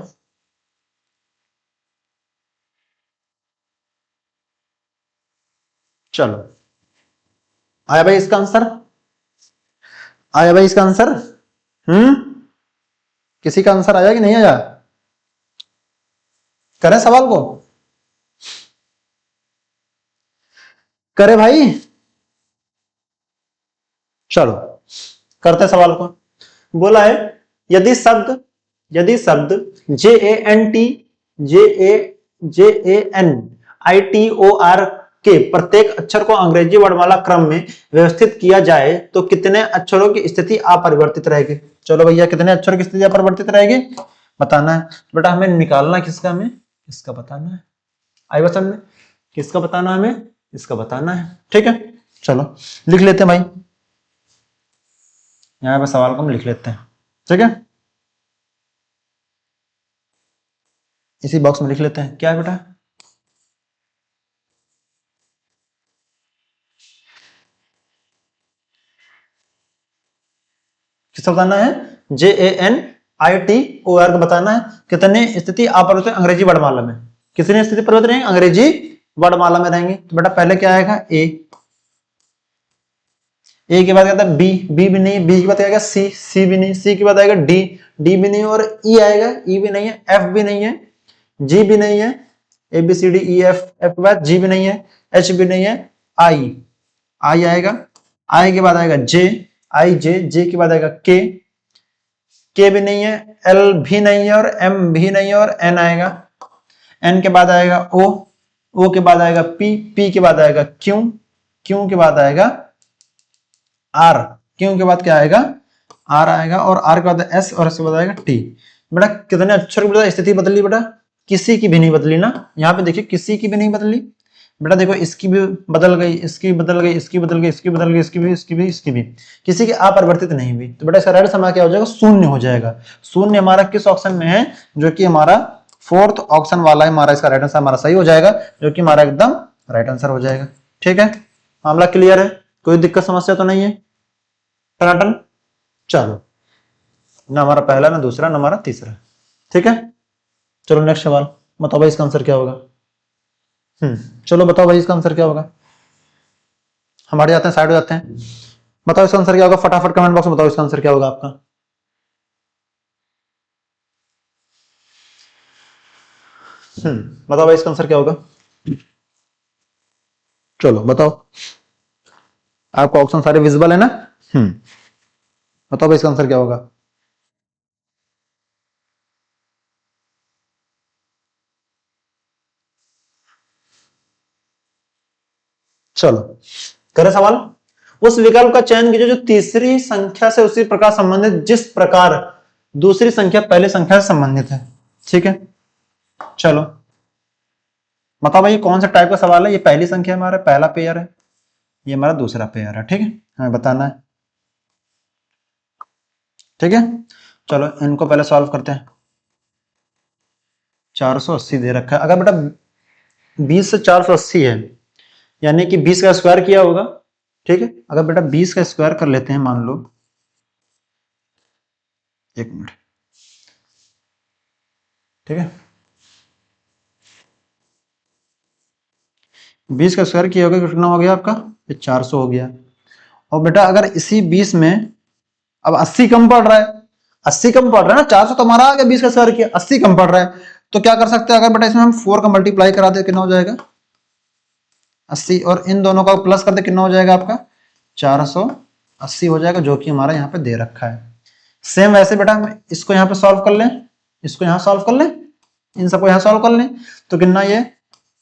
चलो आया भाई इसका आंसर, आया भाई इसका आंसर। किसी का आंसर आया कि नहीं आया, करें सवाल को, करे भाई। चलो करते सवाल को। बोला है यदि शब्द JANTJANITOR के प्रत्येक अक्षर को अंग्रेजी वर्णमाला क्रम में व्यवस्थित किया जाए तो कितने अक्षरों की स्थिति अपरिवर्तित रहेगी। चलो भैया कितने अक्षरों की स्थिति अपरिवर्तित रहेगी बताना है बेटा, हमें निकालना किसका, हमें किसका बताना है, आई बस में किसका बताना है, हमें इसका बताना है। ठीक है, चलो लिख लेते हैं भाई, यहाँ पे सवाल को हम लिख लेते हैं। ठीक है, इसी बॉक्स में लिख लेते हैं। क्या है बेटा, किसका बताना है, JANITOR का बताना है कितने स्थिति अपरिवर्तित अंग्रेजी वर्णमाला में, कितनी स्थिति परिवर्तित रहेंगे अंग्रेजी वर्णमाला में रहेंगे। तो बेटा पहले क्या आएगा, ए के बाद आता है बी, बी भी नहीं, बी के बाद आएगा सी, सी भी नहीं, सी के बाद आएगा डी, डी भी नहीं, और ई आएगा, ई भी नहीं है, एफ भी नहीं है, जी भी नहीं है, A B C D E F, F के बाद जी भी नहीं है, एच भी नहीं है, आई, आई आएगा, आई के बाद आएगा जे, आई जे, जे के बाद आएगा के, के भी नहीं है, एल भी नहीं है, और एम भी नहीं है, और एन आएगा, एन के बाद आएगा ओ, ओ के बाद आएगा पी, पी के बाद आएगा क्यू, क्यू के बाद आएगा आर, क्यू के बाद क्या आएगा, आर आएगा, और आर के बाद एस, और एस के बाद आएगा टी। बेटा कितने अक्षर की स्थिति बदली बेटा, किसी की भी नहीं बदली ना, यहाँ पे देखिए किसी की भी नहीं बदली बेटा, देखो इसकी भी बदल गई, इसकी बदल गई, इसकी बदल गई, इसकी बदल गई, इसकी भी, इसकी भी, इसकी भी, किसी की अपरिवर्तित नहीं हुई। तो बेटा इसका राइट समय क्या हो जाएगा, शून्य हो जाएगा। शून्य हमारा किस ऑप्शन में है, जो कि हमारा फोर्थ ऑप्शन वाला है हमारा, इसका राइट आंसर हमारा सही हो जाएगा, जो कि हमारा एकदम राइट आंसर हो जाएगा। ठीक है, मामला क्लियर है, कोई दिक्कत समस्या तो नहीं है, टनाटन। चलो ना हमारा पहला, ना दूसरा, ना हमारा तीसरा। ठीक है, चलो नेक्स्ट सवाल बताओ भाई इसका आंसर क्या होगा। चलो बताओ भाई इसका आंसर क्या होगा, हमारे जाते हैं साइड हो जाते हैं। बताओ इसका आंसर क्या होगा, फटाफट कमेंट बॉक्स में बताओ इसका आंसर क्या होगा आपका। बताओ भाई इसका आंसर क्या होगा, चलो बताओ, आपको ऑप्शन सारे विजिबल है ना। बताओ भाई इसका आंसर क्या होगा। चलो करें सवाल। उस विकल्प का चयन कीजिए जो तीसरी संख्या से उसी प्रकार संबंधित जिस प्रकार दूसरी संख्या पहली संख्या से संबंधित है। ठीक है, चलो बताओ भाई कौन सा टाइप का सवाल है। ये पहली संख्या हमारा पहला पेयर है, ये हमारा दूसरा पेयर है। ठीक है, हमें बताना है। ठीक है, चलो इनको पहले सॉल्व करते हैं। 480 दे रखा है, अगर बेटा 20 से 480 है यानी कि 20 का स्क्वायर किया होगा। ठीक है, अगर बेटा 20 का स्क्वायर कर लेते हैं, मान लो, एक मिनट, ठीक है, 20 का स्क्वायर किया होगा, कितना हो गया आपका, ये 400 हो गया। और बेटा अगर इसी 20 में अब 80 कम पड़ रहा है, 80 कम पड़ रहा है ना, 400 तो हमारा आ गया, 20 का स्क्वायर किया, 80 कम पड़ रहा है, तो क्या कर सकते हैं, अगर बेटा इसमें हम 4 का मल्टीप्लाई करा दे, कितना हो जाएगा 80, और इन दोनों का प्लस कर दे, कितना हो जाएगा आपका 480 हो जाएगा, जो कि हमारा यहाँ पे दे रखा है। सेम वैसे बेटा हम इसको यहाँ पे सॉल्व कर लें, इसको यहाँ सॉल्व कर लें, इन सबको यहाँ सॉल्व कर लें, तो कितना ये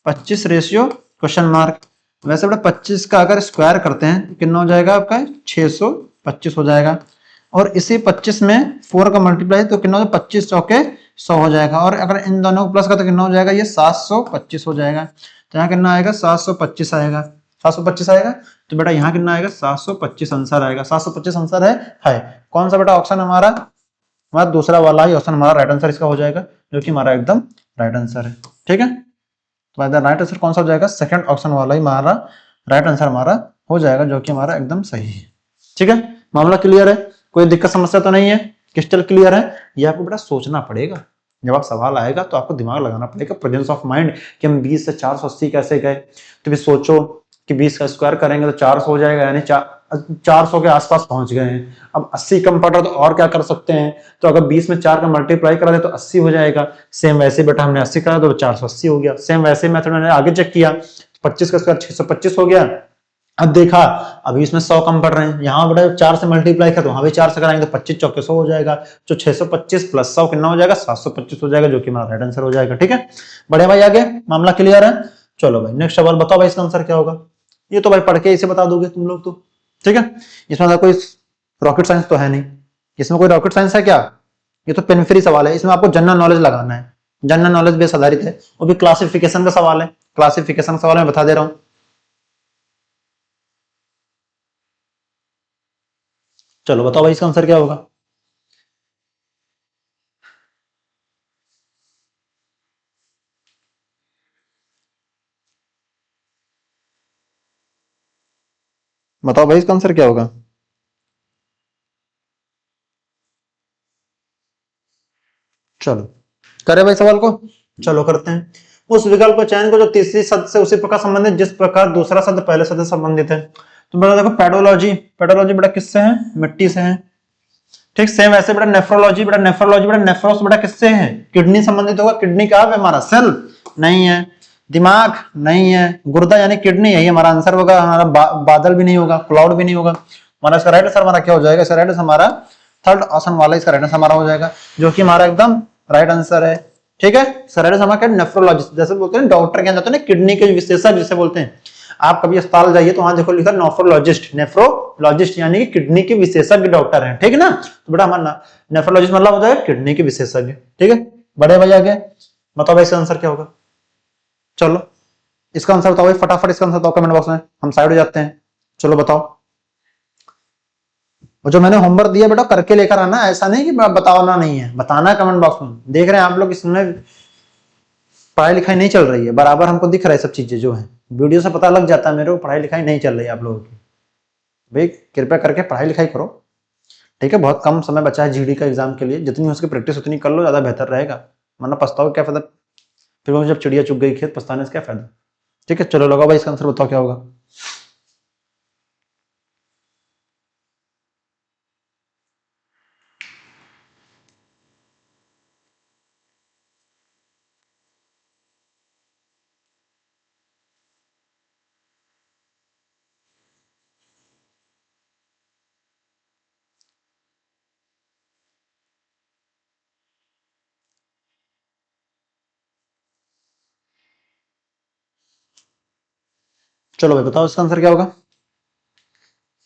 25/20 क्वेश्चन मार्क। वैसे बेटा 25 का अगर स्क्वायर करते हैं तो कितना हो जाएगा आपका 625 हो जाएगा। और इसी 25 में 4 का मल्टीप्लाई तो कितना हो जाएगा 25 चौके 100 हो जाएगा। और अगर इन दोनों को प्लस का तो कितना हो जाएगा ये 725 हो जाएगा। तो यहाँ कितना आएगा 725 आएगा। 725 आएगा तो बेटा यहाँ कितना आएगा 725 आंसर आएगा। 725 आंसर है। कौन सा बेटा ऑप्शन हमारा दूसरा वाला ही ऑप्शन हमारा राइट आंसर इसका हो जाएगा, जो कि हमारा एकदम राइट आंसर है। ठीक है, तो राइट आंसर कौन सा हो जाएगा, सेकंड ऑप्शन वाला ही हमारा राइट आंसर हमारा हो जाएगा, जो कि हमारा एकदम सही है। ठीक है, मामला क्लियर है, कोई दिक्कत समस्या तो नहीं है, क्रिस्टल क्लियर है। ये आपको बेटा सोचना पड़ेगा, जब आप सवाल आएगा तो आपको दिमाग लगाना पड़ेगा, प्रेजेंस ऑफ माइंड कि हम 20 से 480 कैसे गए। तो भी सोचो कि 20 का स्क्वायर करेंगे तो 400 हो जाएगा, यानी 400 के आसपास पहुंच गए हैं। अब 80 कम पड़ रहा तो और क्या कर सकते हैं, तो अगर 20 में 4 का मल्टीप्लाई करा दे तो 80 हो जाएगा। सेम वैसे बेटा हमने 80 करा तो 480 हो गया। सेम वैसे मेथड मैंने आगे चेक किया, 25 का स्क्वायर 625 हो गया। अब देखा अभी इसमें 100 कम पड़ रहे हैं, यहाँ बेटा 4 से मल्टीप्लाई कर तो वहां भी 4 से कराएंगे तो 25 चौके 100 हो जाएगा। तो 625 प्लस 100 कितना हो जाएगा 725 हो जाएगा, जो कि हमारा राइट आंसर हो जाएगा। ठीक है, बढ़िया भाई, आगे मामला क्लियर है। चलो भाई नेक्स्ट सवाल बताओ भाई, इसका आंसर क्या होगा। ये तो भाई पढ़ के इसे बता दोगे तुम लोग तो। ठीक है, इसमें कोई रॉकेट साइंस तो है नहीं, इसमें कोई रॉकेट साइंस है क्या, ये तो पेन फ्री सवाल है। इसमें आपको जनरल नॉलेज लगाना है, जनरल नॉलेज बेस आधारित है, वो भी क्लासिफिकेशन का सवाल है। क्लासिफिकेशन का सवाल मैं बता दे रहा हूं। चलो बताओ भाई इसका आंसर क्या होगा। बताओ भाई इसका आंसर क्या होगा। चलो करे भाई सवाल को, चलो करते हैं। उस विकल्प का चयन को जो तीसरी शब्द से उसी प्रकार संबंधित जिस प्रकार दूसरा शब्द पहले शब्द से संबंधित है। तो बेटा देखो पेडोलॉजी, पेडोलॉजी बेटा किससे है, मिट्टी से है। ठीक, सेम ऐसे बेटा नेफ्रोलॉजी, बेटा नेफ्रोलॉजी बेटा नेफ्रोस बेटा किससे है, किडनी संबंधित होगा। किडनी का है हमारा सेल नहीं है, दिमाग नहीं है, गुर्दा यानी किडनी, यही हमारा आंसर होगा। हमारा बादल भी नहीं होगा, क्लाउड भी नहीं होगा। हमारा इसका राइट आंसर हमारा क्या हो जाएगा, इसका राइट आंसर हमारा थर्ड ऑप्शन वाला इसका राइट आंसर हमारा हो जाएगा, जो कि हमारा एकदम राइट आंसर है। ठीक है, राइट आंसर हमारा नेफ्रोलॉजिस्ट, जैसे बोलते हैं डॉक्टर क्या जाते हैं किडनी के विशेषज्ञ जिसे बोलते हैं। आप कभी अस्पताल जाइए तो वहां देखो लिखा नेफ्रोलॉजिस्ट, नेफ्रोलॉजिस्ट यानी कि किडनी के विशेषज्ञ डॉक्टर हैं। ठीक है ना, तो बेटा हमारा नेफ्रोलॉजिस्ट मतलब हो जाएगा किडनी के विशेषज्ञ। ठीक है, बड़े भाई आगे बताओ भाई इसका आंसर क्या होगा। चलो इसका आंसर बताओ भाई फटाफट, इसका आंसर बताओ कमेंट बॉक्स में, हम साइड हो जाते हैं। चलो बताओ, वो जो मैंने होमवर्क दिया बेटा करके लेकर आना, ऐसा नहीं कि बताना नहीं है, बताना कमेंट बॉक्स में। देख रहे हैं आप लोग इसमें पढ़ाई लिखाई नहीं चल रही है, बराबर हमको दिख रहा है सब चीजें जो है, वीडियो से पता लग जाता है मेरे को पढ़ाई लिखाई नहीं चल रही है आप लोगों की। भाई कृपया करके पढ़ाई लिखाई करो। ठीक है, बहुत कम समय बचा है जीडी का एग्जाम के लिए, जितनी हो सके प्रैक्टिस उतनी कर लो, ज्यादा बेहतर रहेगा, वरना पछताओ क्या फायदा, फिर जब चिड़िया चुग गई खेत पछताने से क्या फायदा। ठीक है, चलो लगाओ भाई इसका आंसर बताओ क्या होगा। चलो भाई बताओ इसका आंसर क्या होगा।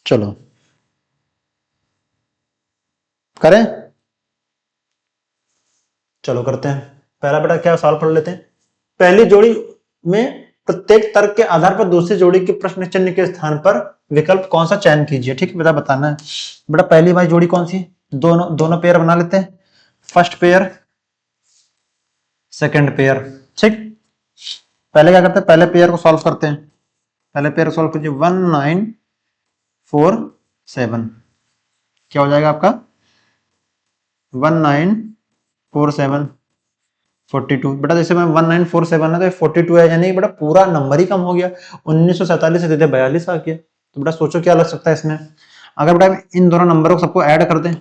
चलो करें, चलो करते हैं। पहला बेटा क्या सवाल पढ़ लेते हैं। पहली जोड़ी में प्रत्येक तर्क के आधार पर दूसरी जोड़ी के प्रश्न चिन्ह के स्थान पर विकल्प कौन सा चयन कीजिए। ठीक है बेटा बताना है। बेटा पहली भाई जोड़ी कौन सी, दोनों पेयर बना लेते हैं, फर्स्ट पेयर सेकंड पेयर। ठीक, पहले क्या करते हैं, पहले पेयर को सॉल्व करते हैं। पहले पेयर सॉल्व कीजिए 1947, क्या हो जाएगा आपका 1947 42। बेटा जैसे मैं 1947 है तो 42 है, यानी बेटा पूरा नंबर ही कम हो गया। 1947 से सीधे 42 आ गया। तो बेटा सोचो क्या लग सकता है इसमें। अगर बेटा इन दोनों नंबरों को सबको ऐड कर दें,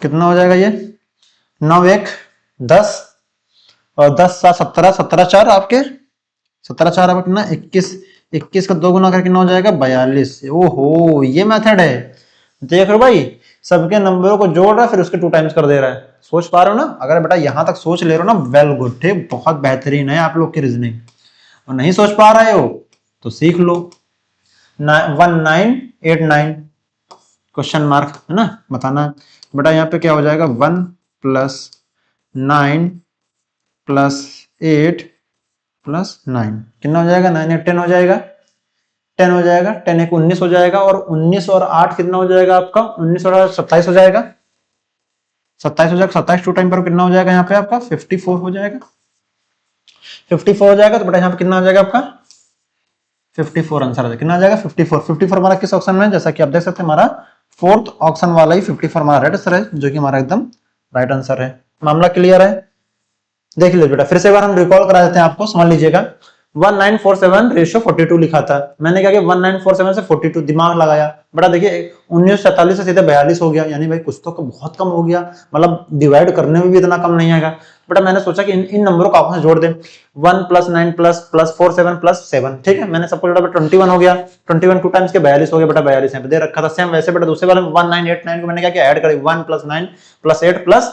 कितना हो जाएगा ये 9 1 10 और 10 7 17, 17 4 आपके 17 4 आपका कितना 21, 21 का 2 गुना करके कितना हो जाएगा 42। ओहो ये मेथड है, देख लो भाई सबके नंबरों को जोड़ रहा है फिर उसके 2 टाइम्स कर दे रहा है। सोच पा रहे हो ना? अगर बेटा यहां तक सोच ले रहे हो ना, वेल गुड, ठीक, बहुत बेहतरीन है आप लोग की रीजनिंग। और नहीं सोच पा रहे हो तो सीख लो। 1989 क्वेश्चन मार्क है ना, बताना है बेटा। यहाँ पे क्या हो जाएगा, 1 + 9 + 8 + 9 कितना हो जाएगा, 9 8 10 हो जाएगा, 10 हो जाएगा, 10 1 19 हो जाएगा, और 19 और 8 कितना हो जाएगा आपका, 19 और 8 27 हो जाएगा, 27 हो जाएगा, 27 टू टाइम पर कितना हो जाएगा यहाँ पे आपका 54 हो जाएगा, 54 हो जाएगा। तो बेटा यहाँ पे कितना हो जाएगा आपका 54 आंसर आ जाएगा, कितना आ जाएगा 54। 54 हमारा किस ऑप्शन में है, जैसा कि आप देख सकते हैं हमारा फोर्थ ऑप्शन वाला ही 54 हमारा राइट आंसर है, जो कि हमारा एकदम राइट आंसर है। मामला क्लियर है? देख लीजिए बेटा, फिर से एक बार हम रिकॉल करा देते हैं आपको, समझ लीजिएगा। 1947:42 लिखा था, मैंने क्या किया 1947 से 42 दिमाग लगाया बेटा, देखिए 1947 से सीधे 42 हो गया, यानी भाई कुछ तो बहुत कम हो गया, मतलब डिवाइड करने में भी इतना कम नहीं आएगा बेटा। मैंने सोचा कि इन नंबरों को आपस में जोड़ दें, 1 + 9 + 47 + 7, ठीक है। मैंने सबको जोड़ा, 21 हो गया, 21 टू टाइम्स के 42 हो गया बेटा, 42 यहाँ पे दे रखा था। सेम वैसे बेटा दूसरे वाले में 1989 को मैंने क्या किया, ऐड कर 1 + 9 + 8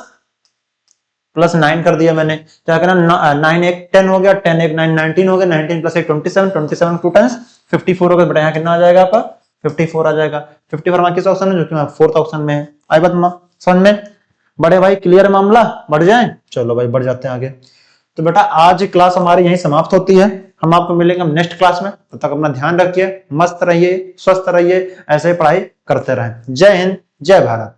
+9 कर दिया मैंने, क्या करना 9 1 10 हो गया, 10 1 9 19 हो गया, 19 + 8 27, 27 टू टाइम्स 54 हो गया बेटा। यहाँ कितना आ जाएगा आपका 54 आ जाएगा। 54 हमारा किस ऑप्शन में, जो कि हमारा फोर्थ ऑप्शन में है। आई बात समझ में? बड़े भाई क्लियर मामला, बढ़ जाए, चलो भाई बढ़ जाते हैं आगे। तो बेटा आज क्लास हमारी यहीं समाप्त होती है, हम आपको मिलेंगे नेक्स्ट क्लास में। तब तक अपना ध्यान रखिए, मस्त रहिए, स्वस्थ रहिए, ऐसे ही पढ़ाई करते रहें। जय हिंद, जय भारत।